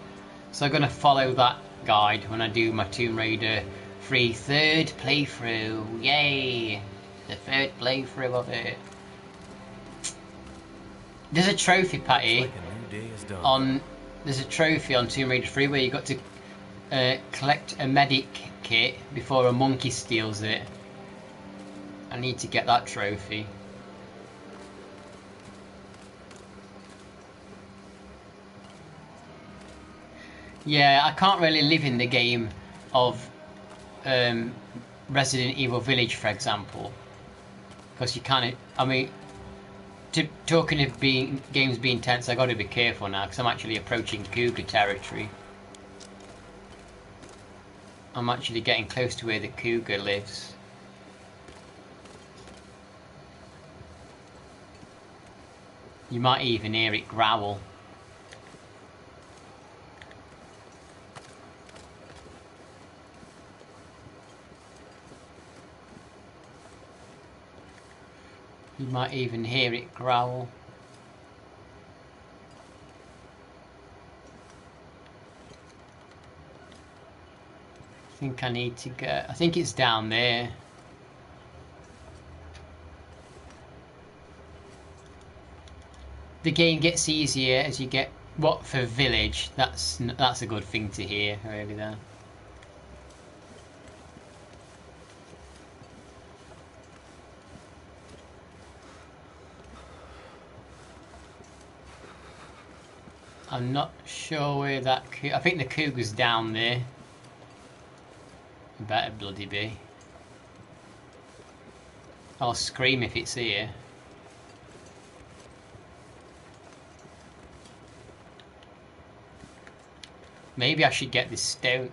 So I'm going to follow that guide when I do my Tomb Raider 3 third playthrough. Yay! The third playthrough of it. There's a trophy, Patty, there's a trophy on Tomb Raider 3 where you got to collect a medic kit before a monkey steals it. I need to get that trophy. Yeah, I can't really live in the game of Resident Evil Village, for example, because you kind of, I mean, Talking of games being tense, I got to be careful now because I'm actually approaching cougar territory. I'm actually getting close to where the cougar lives. You might even hear it growl. You might even hear it growl. I think I need to go. I think it's down there. The game gets easier as you get what for village. That's a good thing to hear, really. There. I'm not sure where that. I think the cougar's down there. It better bloody be. I'll scream if it's here. Maybe I should get this stone.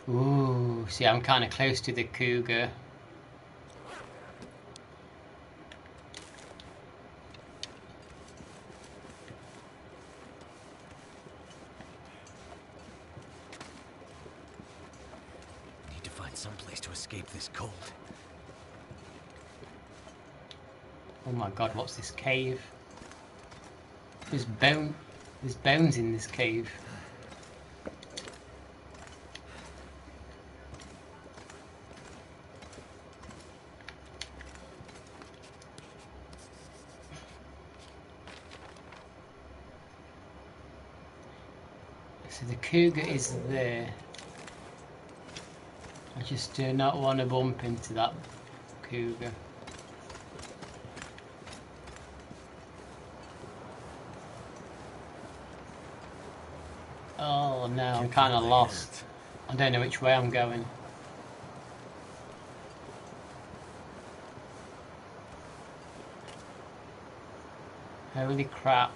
Ooh, see, I'm kind of close to the cougar. Need to find some place to escape this cold. Oh my god, what's this cave? There's bones in this cave. So the cougar is there. I just do not want to bump into that cougar. Oh no, I'm kind of lost. I don't know which way I'm going. Holy crap.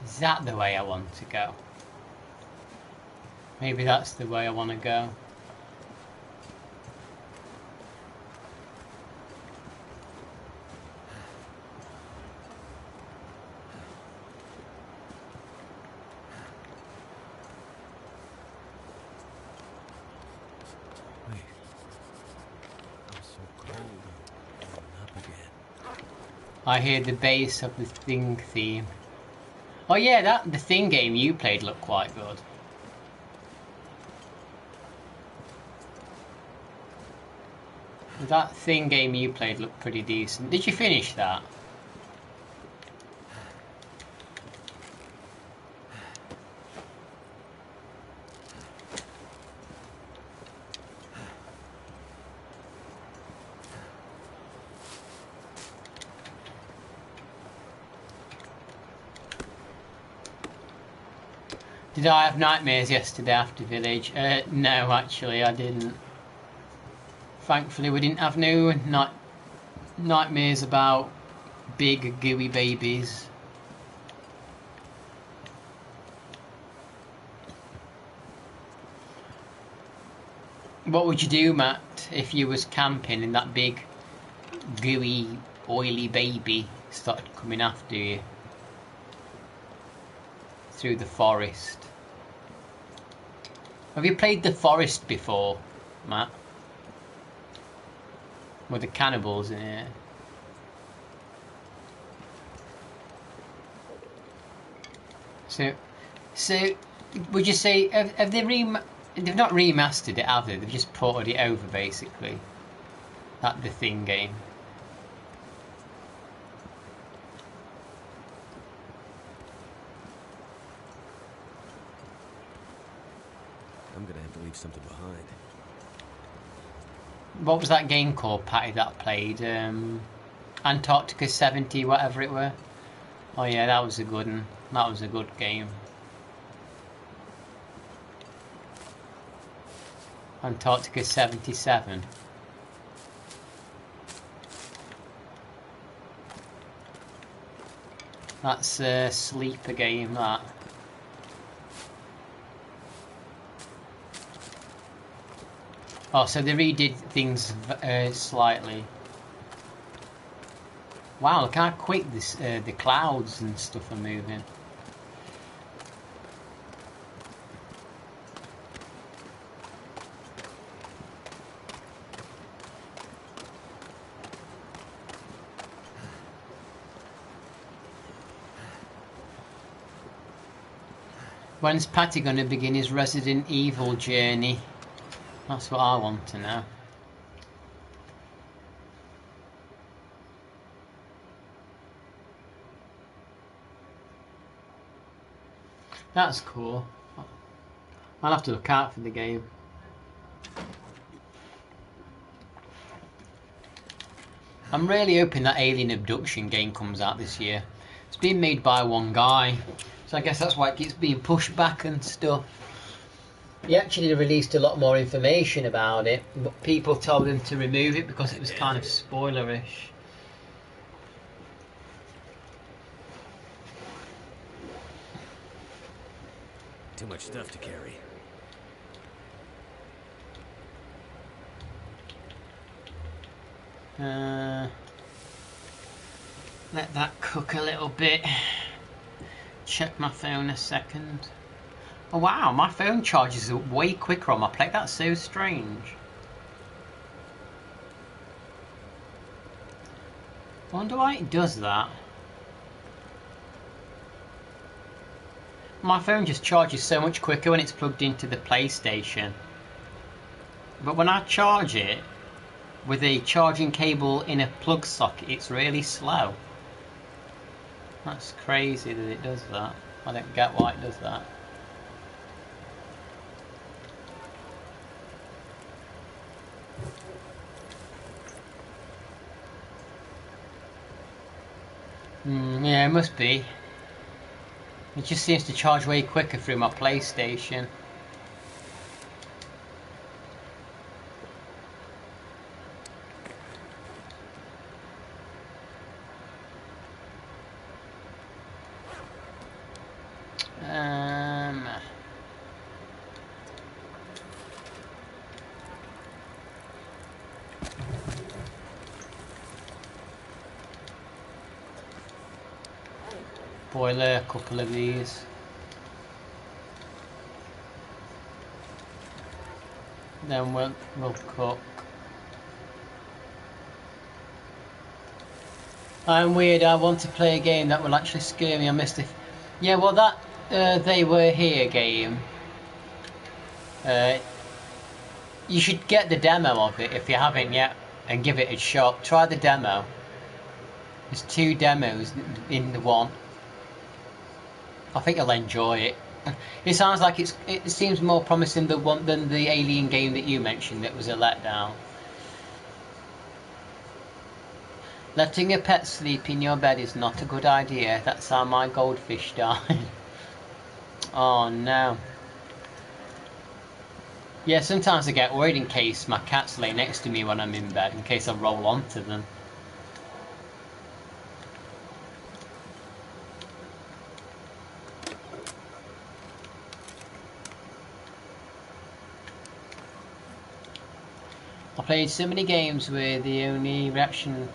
Is that the way I want to go? Maybe that's the way I want to go. I hear the bass of the Thing theme. Oh yeah, the Thing game you played looked quite good. That Thing game you played looked pretty decent. Did you finish that? Did I have nightmares yesterday after Village? No, actually I didn't. Thankfully we didn't have no nightmares about big gooey babies. What would you do, Matt, if you was camping and that big gooey oily baby started coming after you through the forest? Have you played The Forest before, Matt? With the cannibals in it. So, would you say have they they've not remastered it, have they? They've just ported it over, basically. That the Thing game. I'm gonna have to leave something behind. What was that game called, Patty, that played? Antarctica 70, whatever it were. Oh yeah, that was a good one. That was a good game. Antarctica 77. That's a sleeper game, that. Oh, so they redid things slightly. Wow, look how quick this, the clouds and stuff are moving. When's Patty going to begin his Resident Evil journey? That's what I want to know. That's cool. I'll have to look out for the game. I'm really hoping that Alien Abduction game comes out this year. It's been made by one guy, so I guess that's why it keeps being pushed back and stuff. He actually released a lot more information about it, but people told him to remove it because it was kind of spoilerish. Too much stuff to carry. Let that cook a little bit. Check my phone a second. Oh wow, my phone charges way quicker on my plate. That's so strange. I wonder why it does that. My phone just charges so much quicker when it's plugged into the PlayStation. But when I charge it with a charging cable in a plug socket, it's really slow. That's crazy that it does that. I don't get why it does that. Yeah, it must be. It just seems to charge way quicker through my PlayStation. Boiler, a couple of these. Then we'll cook. I'm weird. I want to play a game that will actually scare me. I missed it. Yeah, well, that They Were Here game. You should get the demo of it if you haven't yet, and give it a shot. Try the demo. There's 2 demos in the one. I think you'll enjoy it. It sounds like it seems more promising than the Alien game that you mentioned that was a letdown. Letting a pet sleep in your bed is not a good idea. That's how my goldfish died. Oh no. Yeah, sometimes I get worried in case my cats lay next to me when I'm in bed, in case I roll onto them. I played so many games where the only reaction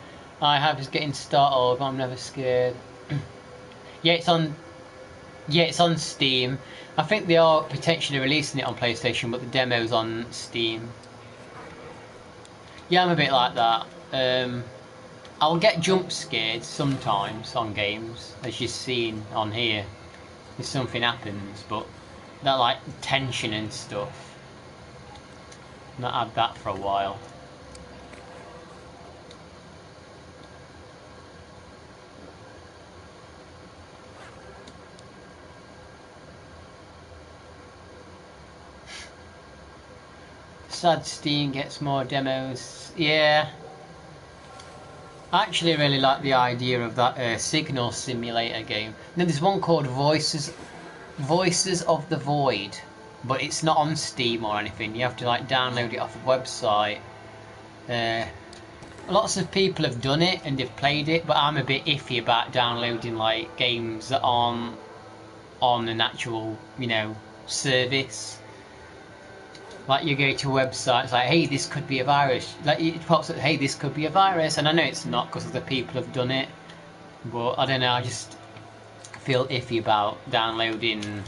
I have is getting startled. I'm never scared. Yeah, it's on Steam. I think they are potentially releasing it on PlayStation, but the demo's on Steam. Yeah, I'm a bit like that. I'll get jump scared sometimes on games, as you've seen on here, if something happens, but that like tension and stuff. Not had that for a while. Sad Steam gets more demos. Yeah. I actually really like the idea of that signal simulator game. Now there's one called Voices of the Void, but it's not on Steam or anything. You have to like download it off a website. Lots of people have done it and they've played it, but I'm a bit iffy about downloading like games that aren't on an actual, service. Like you go to a website, it's like, hey, this could be a virus. Like it pops up, hey, this could be a virus, and I know it's not because other people have done it. But I don't know, I just feel iffy about downloading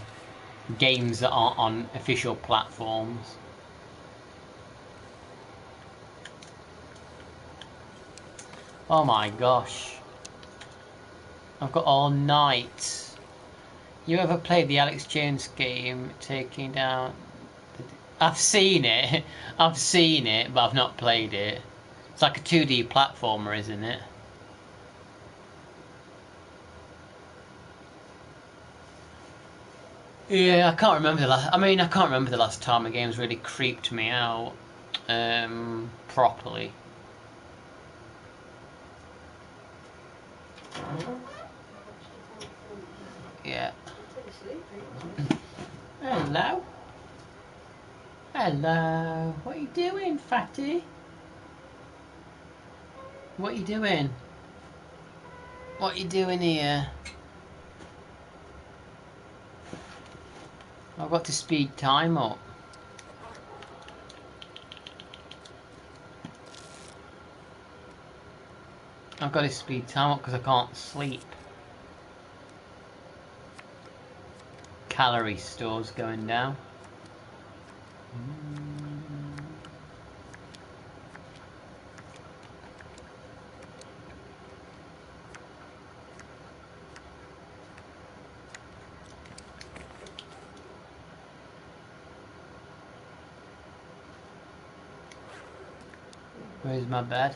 games that aren't on official platforms. Oh my gosh. I've got all night. You ever played the Alex Jones game, Taking Down... I've seen it. I've seen it, but I've not played it. It's like a 2D platformer, isn't it? Yeah, I can't remember the last... I can't remember the last time a game's really creeped me out properly. Yeah. Hello. Hello. What are you doing, fatty? What are you doing? What are you doing here? I've got to speed time up. I've got to speed time up because I can't sleep. Calorie stores going down. Where's my bed?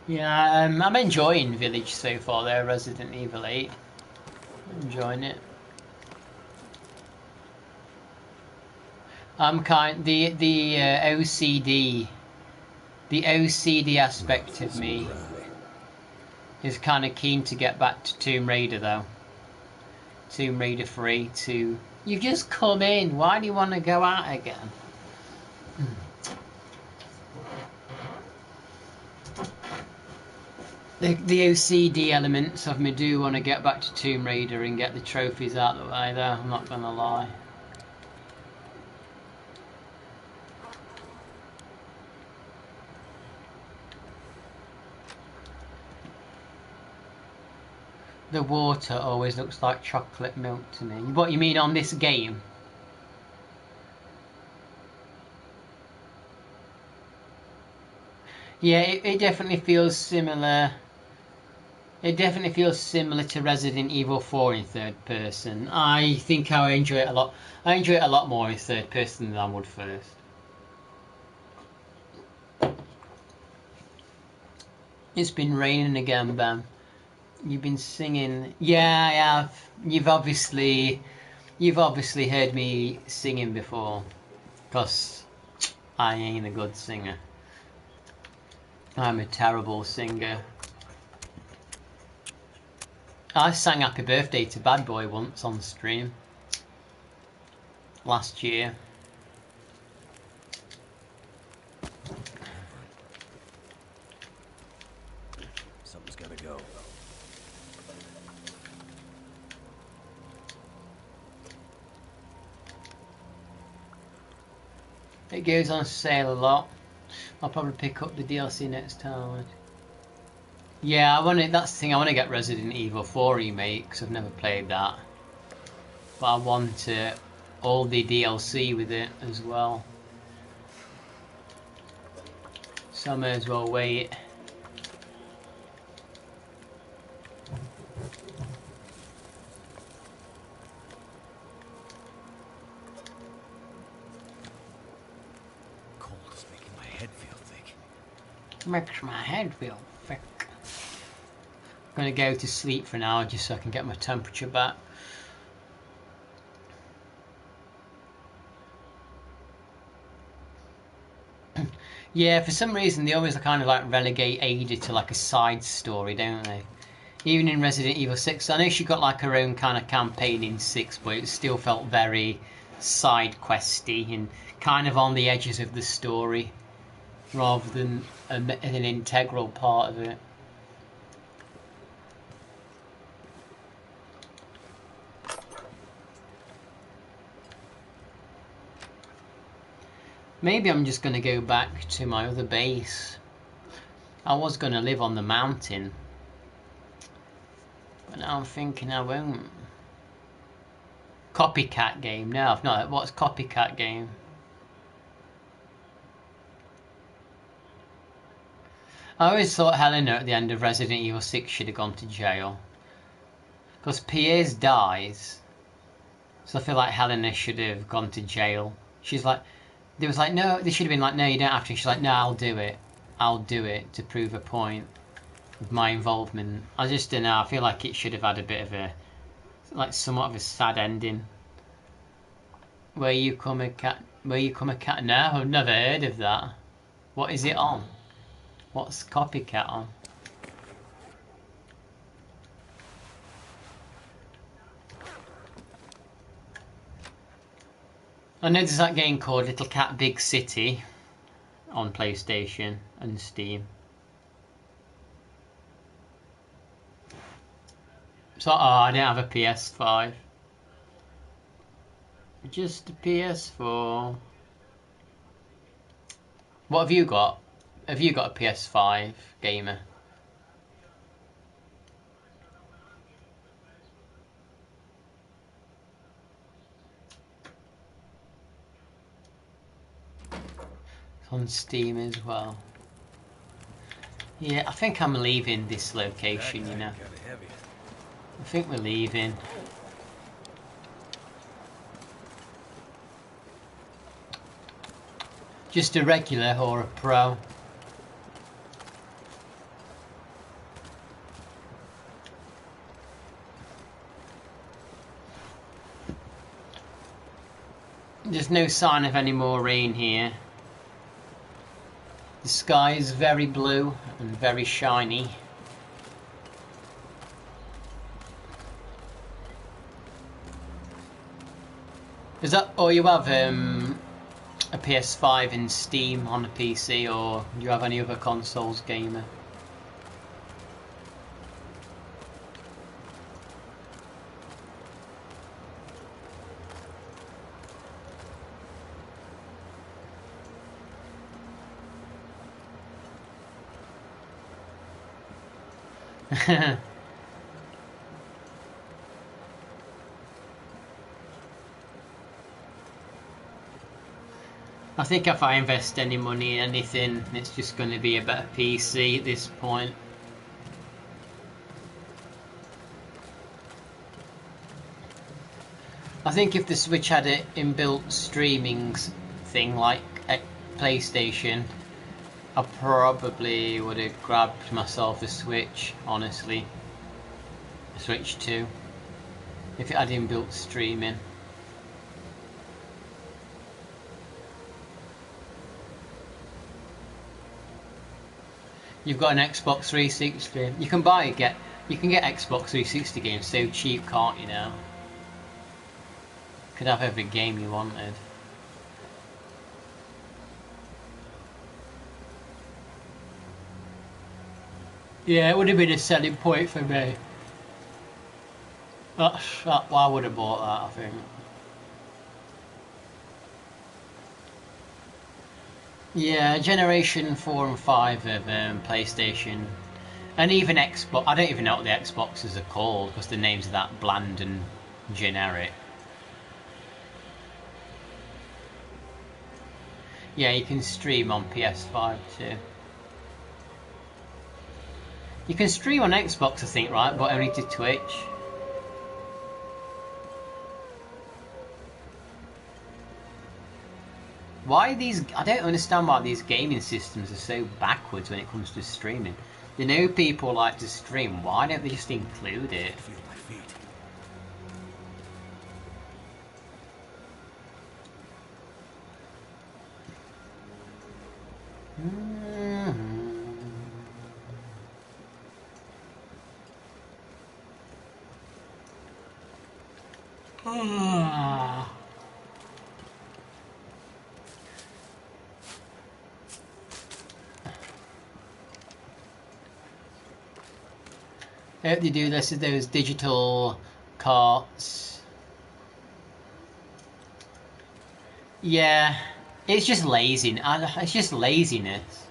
Yeah, I'm enjoying Village so far there, Resident Evil 8. Enjoying it. I'm the OCD, the OCD aspect of me is kind of keen to get back to Tomb Raider though. Tomb Raider 3 to... You've just come in, why do you want to go out again? The OCD elements of me do want to get back to Tomb Raider and get the trophies out of the way though, I'm not gonna lie. The water always looks like chocolate milk to me. What you mean on this game? Yeah, it definitely feels similar. It definitely feels similar to Resident Evil 4 in third person. I think I enjoy it a lot. I enjoy it a lot more in third person than I would first. It's been raining again, Bam. You've been singing. Yeah, I have. You've obviously heard me singing before, cause I ain't a good singer. I'm a terrible singer. I sang Happy Birthday to Bad Boy once on stream last year. Something's gotta go. It goes on sale a lot. I'll probably pick up the DLC next time. Yeah, that's the thing, I want to get Resident Evil 4 remake because I've never played that. But I want all the DLC with it as well. So I may as well wait. Cold is making my head feel thick. Makes my head feel thick. I'm gonna go to sleep for an hour just so I can get my temperature back. Yeah, for some reason they always kind of like relegate Ada to like a side story, don't they? Even in Resident Evil 6, I know she got like her own kind of campaign in 6, but it still felt very side questy and kind of on the edges of the story rather than an integral part of it. Maybe I'm just going to go back to my other base. I was going to live on the mountain, but now I'm thinking I won't. Copycat game. No, I've not. What's copycat game? I always thought Helena at the end of Resident Evil 6 should have gone to jail. Because Piers dies. So I feel like Helena should have gone to jail. She's like, there was like, no, they should have been like, no, you don't have to. She's like, no, I'll do it. I'll do it to prove a point with my involvement. I just don't know. I feel like it should have had a bit of a, like somewhat of a sad ending. Where you come a cat? No, I've never heard of that. What is it on? What's Copycat on? I know there's that game called Little Cat Big City on PlayStation and Steam. So, I don't have a PS5. Just a PS4. What have you got? Have you got a PS5, gamer? It's on Steam as well. Yeah, I think I'm leaving this location, you know. I think we're leaving. Just a regular or a pro? There's no sign of any more rain here. The sky is very blue and very shiny. Is that, or you have a PS5 and Steam on a PC, or do you have any other consoles, gamer? I think if I invest any money in anything, it's just going to be a better PC at this point. I think if the Switch had an inbuilt streaming thing like a PlayStation, I probably would have grabbed myself a Switch, honestly. A Switch 2. If it had inbuilt streaming. You've got an Xbox 360. You can get Xbox 360 games so cheap, can't you now? Could have every game you wanted. Yeah, it would have been a selling point for me. I would have bought that, I think. Yeah, Generation 4 and 5 of PlayStation. And even Xbox. I don't even know what the Xboxes are called because the names are that bland and generic. Yeah, you can stream on PS5 too. You can stream on Xbox, I think, right? But only to Twitch. Why these... I don't understand why these gaming systems are so backwards when it comes to streaming. They know people like to stream. Why don't they just include it? I hope they do this with those digital carts. Yeah, it's just lazy. It's just laziness.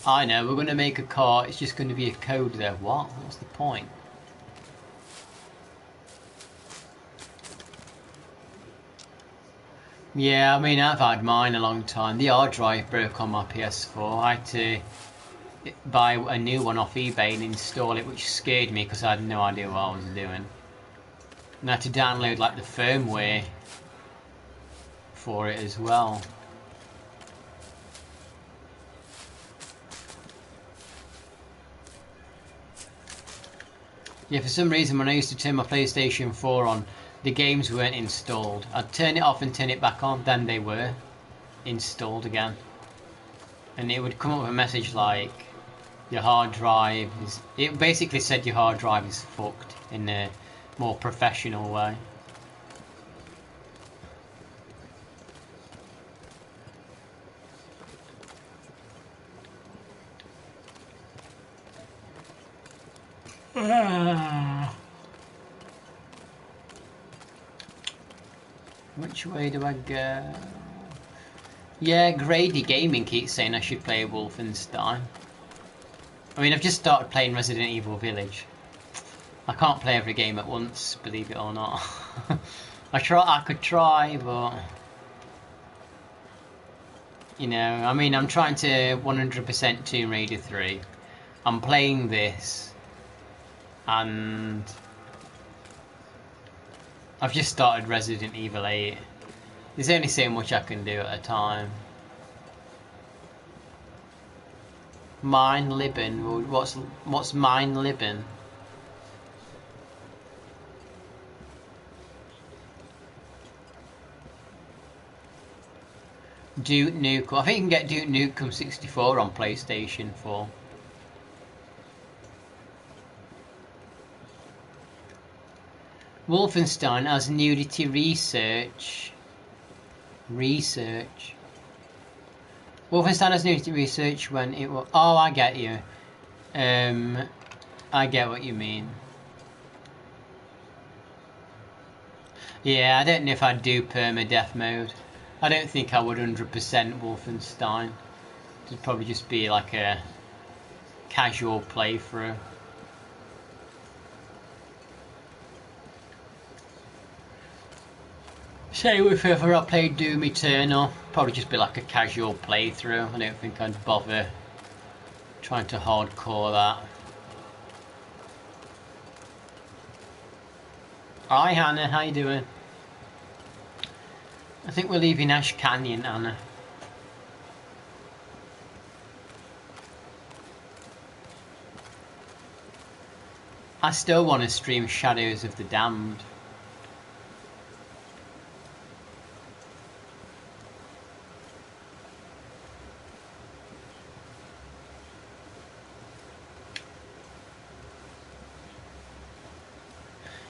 I know, we're going to make a cart, it's just going to be a code there. What? What's the point? Yeah, I mean, I've had mine a long time. The hard drive broke on my PS4. I had to buy a new one off eBay and install it, which scared me because I had no idea what I was doing. And I had to download like the firmware for it as well. Yeah, for some reason when I used to turn my PlayStation 4 on, the games weren't installed. I'd turn it off and turn it back on, then they were installed again. And it would come up with a message like, your hard drive is... It basically said your hard drive is fucked in a more professional way. Which way do I go? Yeah, Grady Gaming keeps saying I should play Wolfenstein. I mean, I've just started playing Resident Evil Village. I can't play every game at once, believe it or not. I could try, but... You know, I mean, I'm trying to 100% Tomb Raider 3. I'm playing this. And... I've just started Resident Evil 8. There's only so much I can do at a time. Mine Libben? What's Mine Libben? Duke Nukem. I think you can get Duke Nukem 64 on PlayStation 4. Wolfenstein has nudity research. Wolfenstein has nudity research when it was... Oh, I get you. I get what you mean. Yeah, I don't know if I'd do permadeath mode. I don't think I would 100% Wolfenstein. It'd probably just be like a casual playthrough. Say if ever I played Doom Eternal, probably just be like a casual playthrough. I don't think I'd bother trying to hardcore that. Hi Hannah, how you doing? I think we're leaving Ash Canyon, Anna. I still want to stream Shadows of the Damned.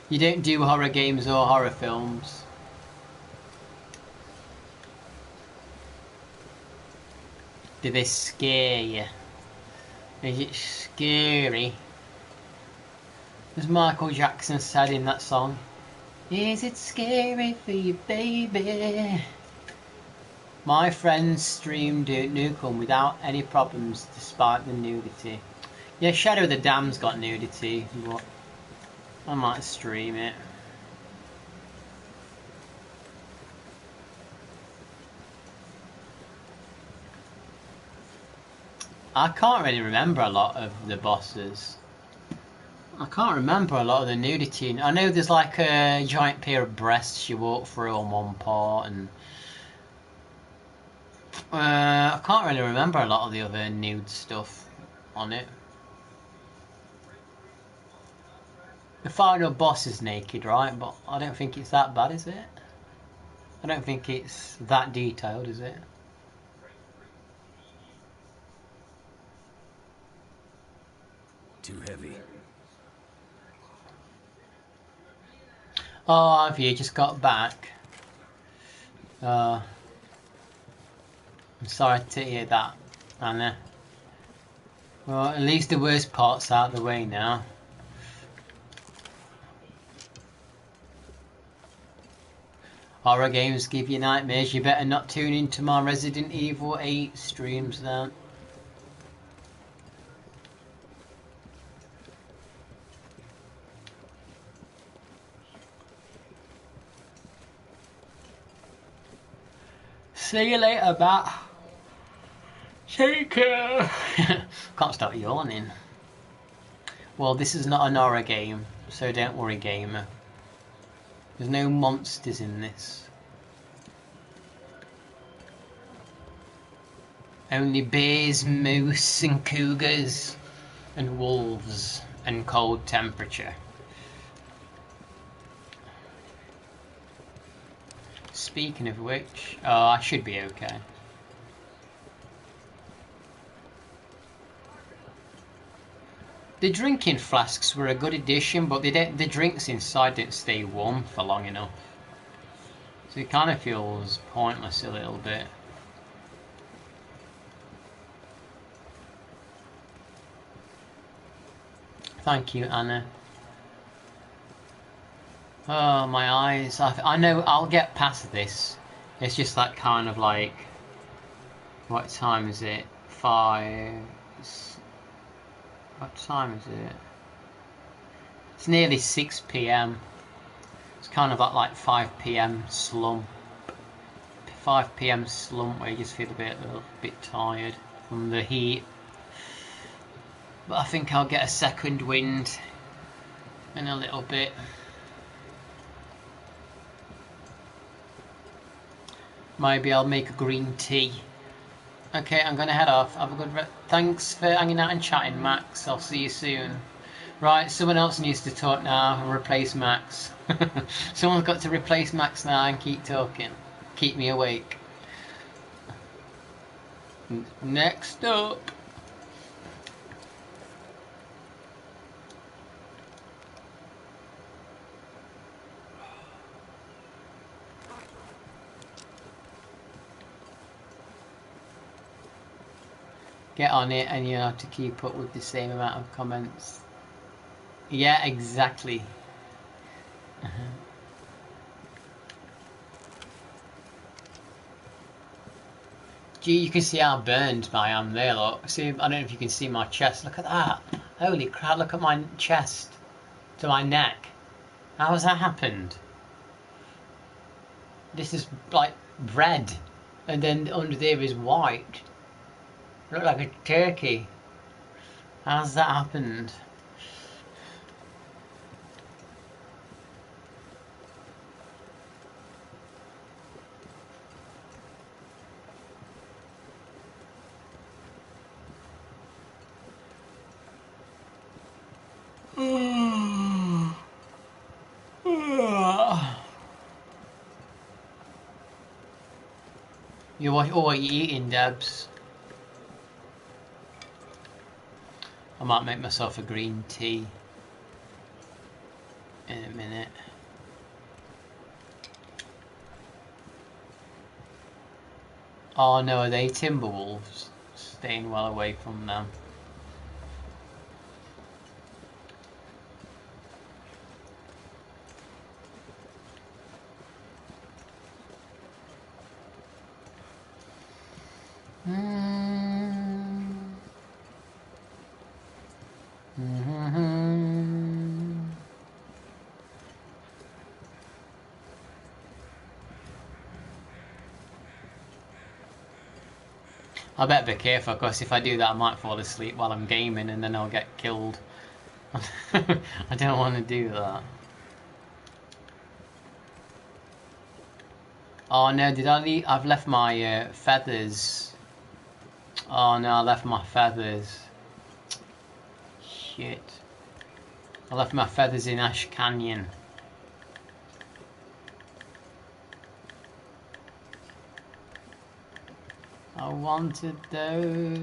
You don't do horror games or horror films? Do they scare you? Is it scary? As Michael Jackson said in that song, is it scary for you, baby? My friends streamed Duke Nukem without any problems despite the nudity. Yeah, Shadow of the Dam's got nudity, but I might stream it. I can't really remember a lot of the bosses. I can't remember a lot of the nudity. I know there's like a giant pair of breasts you walk through on one part, and I can't really remember a lot of the other nude stuff on it. The final boss is naked, right? But I don't think it's that bad, is it? I don't think it's that detailed, is it? Too heavy. Oh, have you just got back? I'm sorry to hear that, Anna. Well, at least the worst part's out of the way now. Horror games give you nightmares. You better not tune into my Resident Evil 8 streams then. See you later, Matt. Take care. Can't stop yawning. Well, this is not an horror game, so don't worry, gamer. There's no monsters in this. Only bears, moose, and cougars, and wolves, and cold temperature. Speaking of which, oh, I should be okay. The drinking flasks were a good addition, but the drinks inside didn't stay warm for long enough. So it kind of feels pointless a little bit. Thank you, Anna. Oh, my eyes. I know I'll get past this. It's just that kind of like... What time is it? 5... What time is it? It's nearly 6 p.m. It's kind of like 5 p.m. slump. 5 p.m. slump where you just feel a little bit tired from the heat. But I think I'll get a second wind in a little bit. Maybe I'll make a green tea. Okay, I'm gonna head off. Have a good thanks for hanging out and chatting, Max. I'll see you soon. Right, someone else needs to talk now and replace Max. Someone's got to replace Max now and keep talking. Keep me awake. Next up. Get on it and you have to keep up with the same amount of comments. Yeah, exactly. Gee, you can see how burned I am there, look. See, I don't know if you can see my chest. Look at that. Holy crap, look at my chest to my neck. How has that happened? This is like red, and then under there is white. Look like a turkey. How's that happened? What are you eating, Debs? I might make myself a green tea in a minute. Oh no, are they Timberwolves? Staying well away from them. I better be careful, because if I do that I might fall asleep while I'm gaming and then I'll get killed. I don't want to do that. Oh no, did I leave? I've left my feathers. Oh no, I left my feathers. Shit. I left my feathers in Ash Canyon. I wanted those.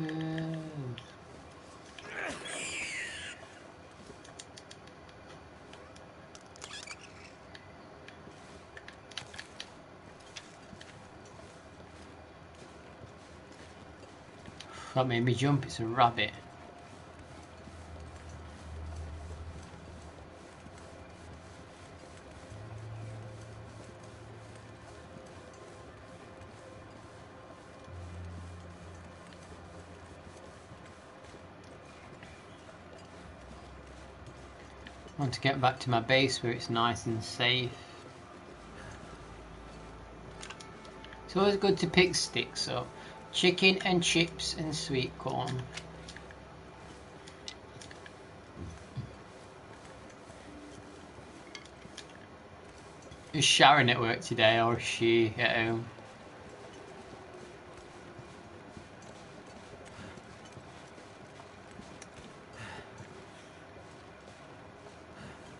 That made me jump, it's a rabbit. I want to get back to my base where it's nice and safe. It's always good to pick sticks up. Chicken and chips and sweet corn. Is Sharon at work today or is she at home?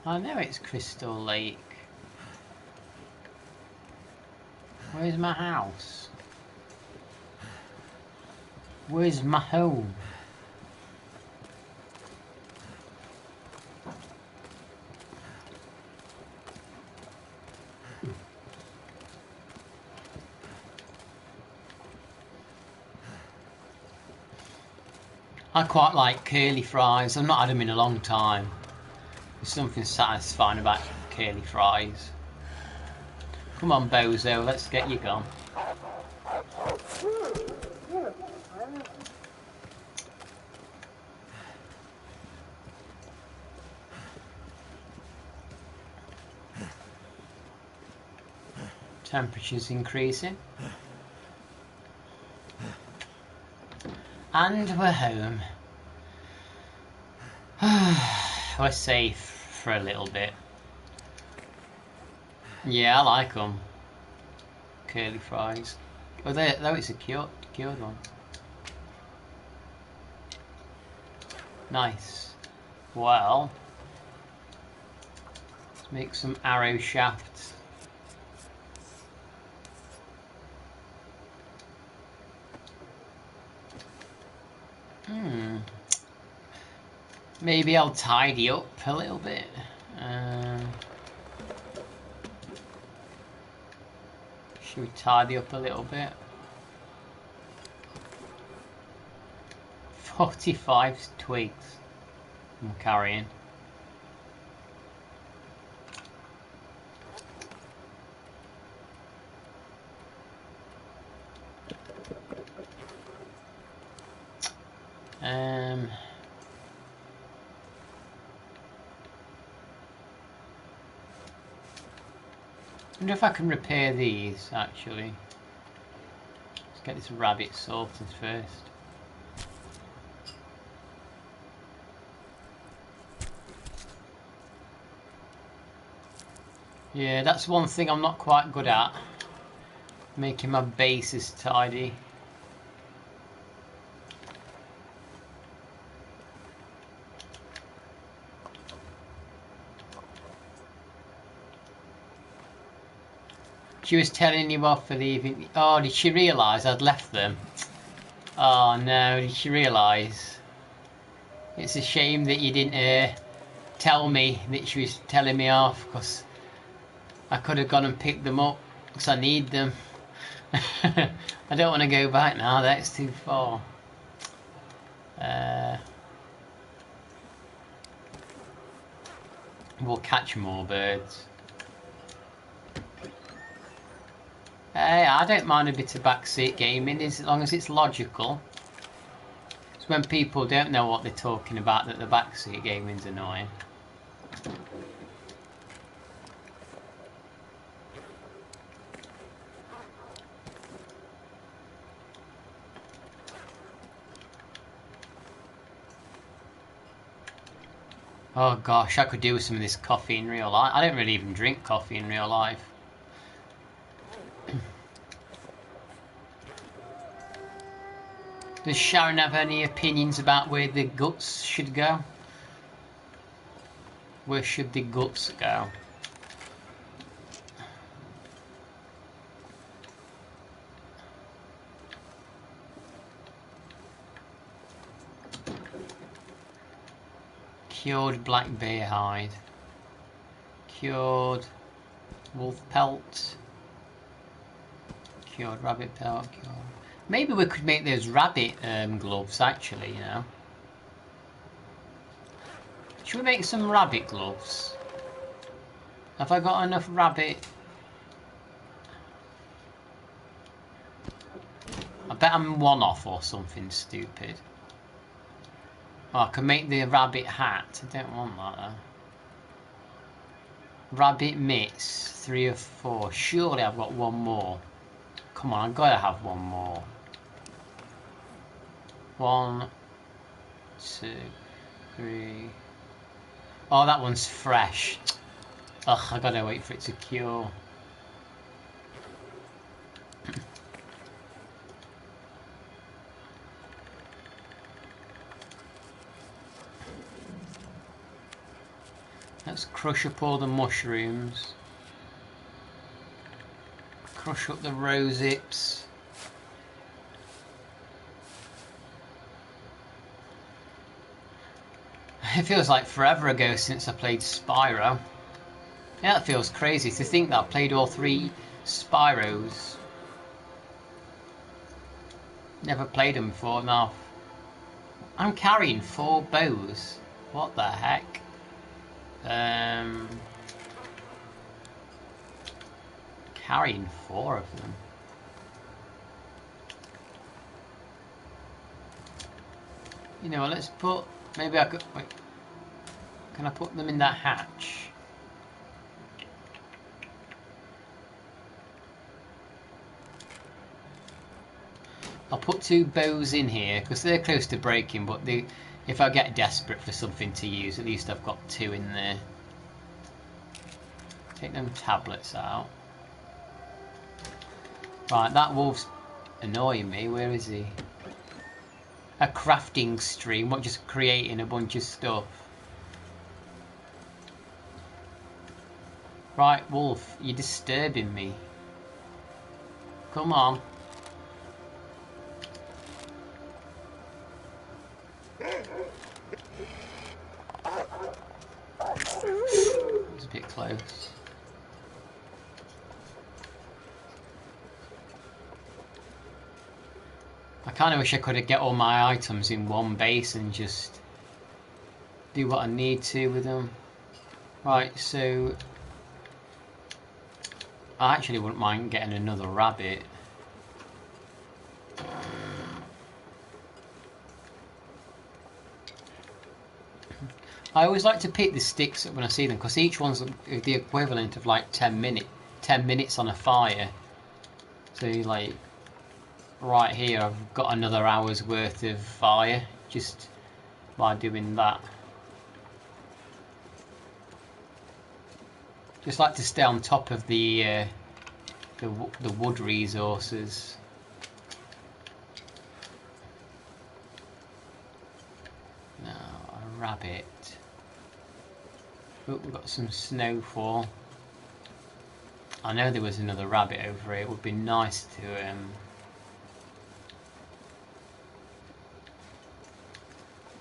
I know it's Crystal Lake. Where's my house? Where's my home? I quite like curly fries. I've not had them in a long time. There's something satisfying about curly fries. Come on, Bozo, let's get you gone. Temperature's increasing. And we're home. We're safe for a little bit. Yeah, I like them. Curly fries. Oh, though it's a cured one. Nice. Well, let's make some arrow shafts. Maybe I'll tidy up a little bit. Should we tidy up a little bit? 45 twigs I'm carrying. I wonder if I can repair these actually. Let's get this rabbit sorted first. Yeah, that's one thing I'm not quite good at. Making my bases tidy. She was telling you off for leaving. Oh, did she realise I'd left them? Oh no, did she realise? It's a shame that you didn't tell me that she was telling me off, because I could have gone and picked them up, because I need them. I don't want to go back now, that's too far. We'll catch more birds. Hey, I don't mind a bit of backseat gaming as long as it's logical. It's when people don't know what they're talking about that the backseat gaming's annoying. Oh gosh, I could do with some of this coffee in real life. I don't really even drink coffee in real life. Does Sharon have any opinions about where the guts should go? Where should the guts go? Cured black bear hide. Cured wolf pelt. Cured rabbit pelt. Cured. Maybe we could make those rabbit gloves, actually, you know. Should we make some rabbit gloves? Have I got enough rabbit? I bet I'm one off or something stupid. Oh, I can make the rabbit hat. I don't want that though. Rabbit mitts, 3 or 4. Surely I've got one more. Come on, I've got to have one more. 1, 2, 3. Oh, that one's fresh. Ugh, I gotta wait for it to cure. Let's crush up all the mushrooms. Crush up the rose hips. It feels like forever ago since I played Spyro. Yeah, that feels crazy to think that I played all 3 Spyros. Never played them before now. I'm carrying 4 bows. What the heck? Carrying 4 of them. You know, let's put. Maybe I could. Wait. Can I put them in that hatch? I'll put 2 bows in here because they're close to breaking, but if I get desperate for something to use, at least I've got 2 in there. Take them tablets out. Right, that wolf's annoying me. Where is he? A crafting stream, what, just creating a bunch of stuff. Right, wolf, you're disturbing me. Come on. It's a bit close. I kind of wish I could get all my items in one base and just do what I need to with them. Right, so I actually wouldn't mind getting another rabbit. I always like to pick the sticks up when I see them because each one's the equivalent of like 10 minutes on a fire. So like right here I've got another hour's worth of fire just by doing that. Just like to stay on top of the wood resources. Now a rabbit. Oh, we've got some snowfall. I know there was another rabbit over here. It would be nice to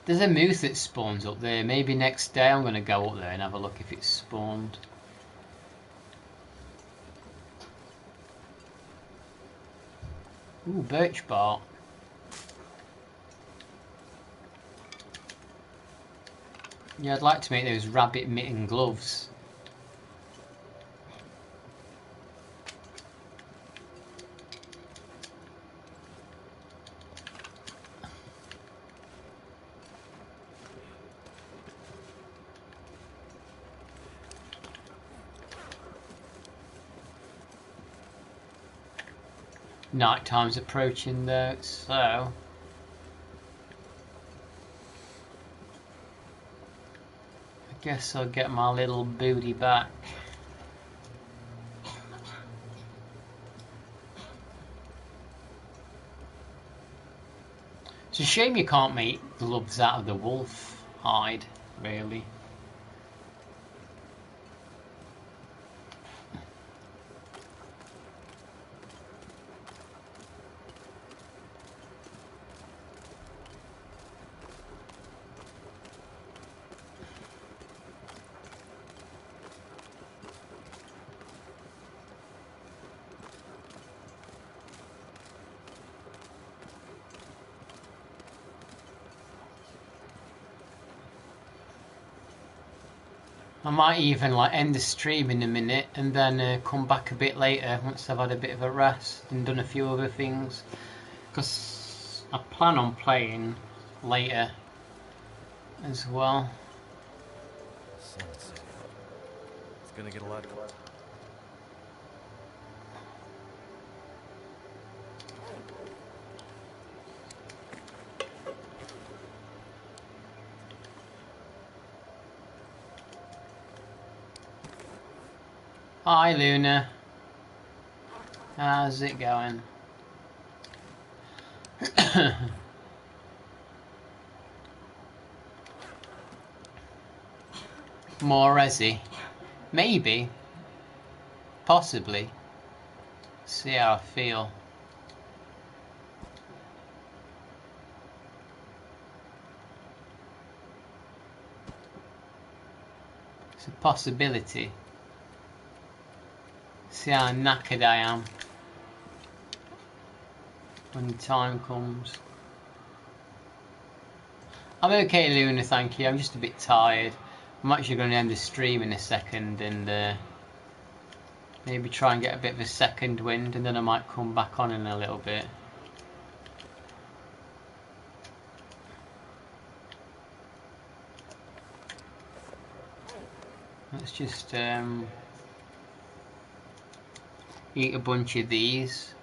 There's a moose that spawns up there. Maybe next day I'm going to go up there and have a look if it's spawned. Ooh, birch bark. Yeah, I'd like to make those rabbit mitten gloves. Night time's approaching though, so I guess I'll get my little booty back. It's a shame you can't make gloves out of the wolf hide, really. I might even like end the stream in a minute and then come back a bit later once I've had a bit of a rest and done a few other things, because I plan on playing later as well. Sunset. It's gonna get a lot. Hi Luna, how's it going? More resi? Maybe, possibly. See how I feel. It's a possibility. See how knackered I am when the time comes. I'm okay, Luna, thank you. I'm just a bit tired. I'm actually going to end the stream in a second and maybe try and get a bit of a second wind, and then I might come back on in a little bit. Let's just eat a bunch of these.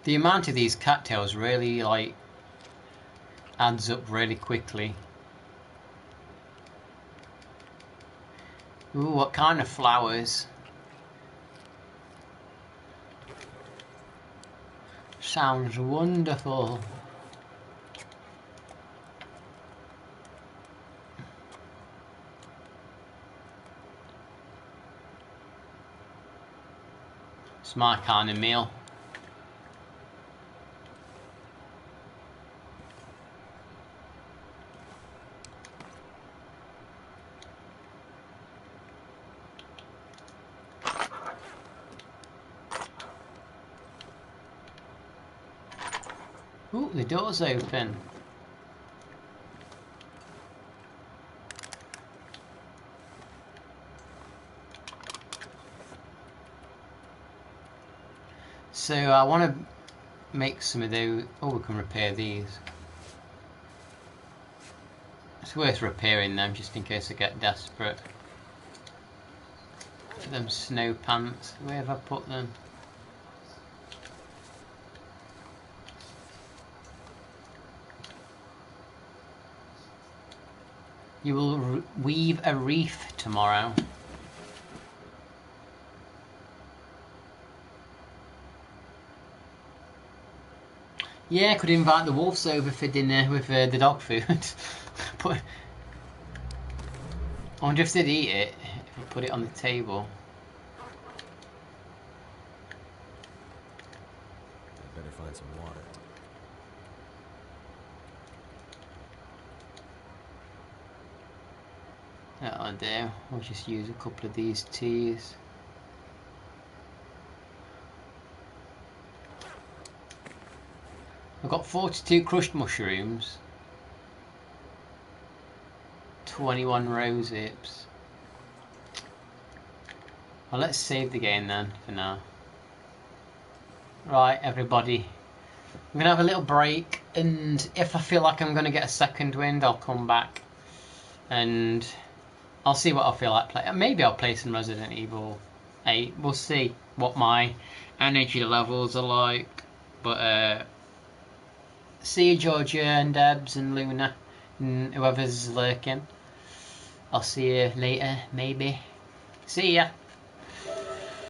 The amount of these cattails really like adds up really quickly. Ooh, what kind of flowers? Sounds wonderful. It's my kind of meal. Ooh, the door's open. So I want to make some of those. Oh, we can repair these. It's worth repairing them just in case I get desperate. For them snow pants. Where have I put them? You will weave a wreath tomorrow. Yeah, I could invite the wolves over for dinner with the dog food. But I wonder if they'd eat it if we put it on the table. I better find some water. That'll do. We'll just use a couple of these teas. I've got 42 crushed mushrooms, 21 rose hips. Well, let's save the game then for now. Right, everybody. I'm going to have a little break, and if I feel like I'm going to get a second wind, I'll come back and I'll see what I feel like playing. Maybe I'll play some Resident Evil 8. We'll see what my energy levels are like. But see you, Georgia and Debs and Luna and whoever's lurking. I'll see you later, maybe. See ya.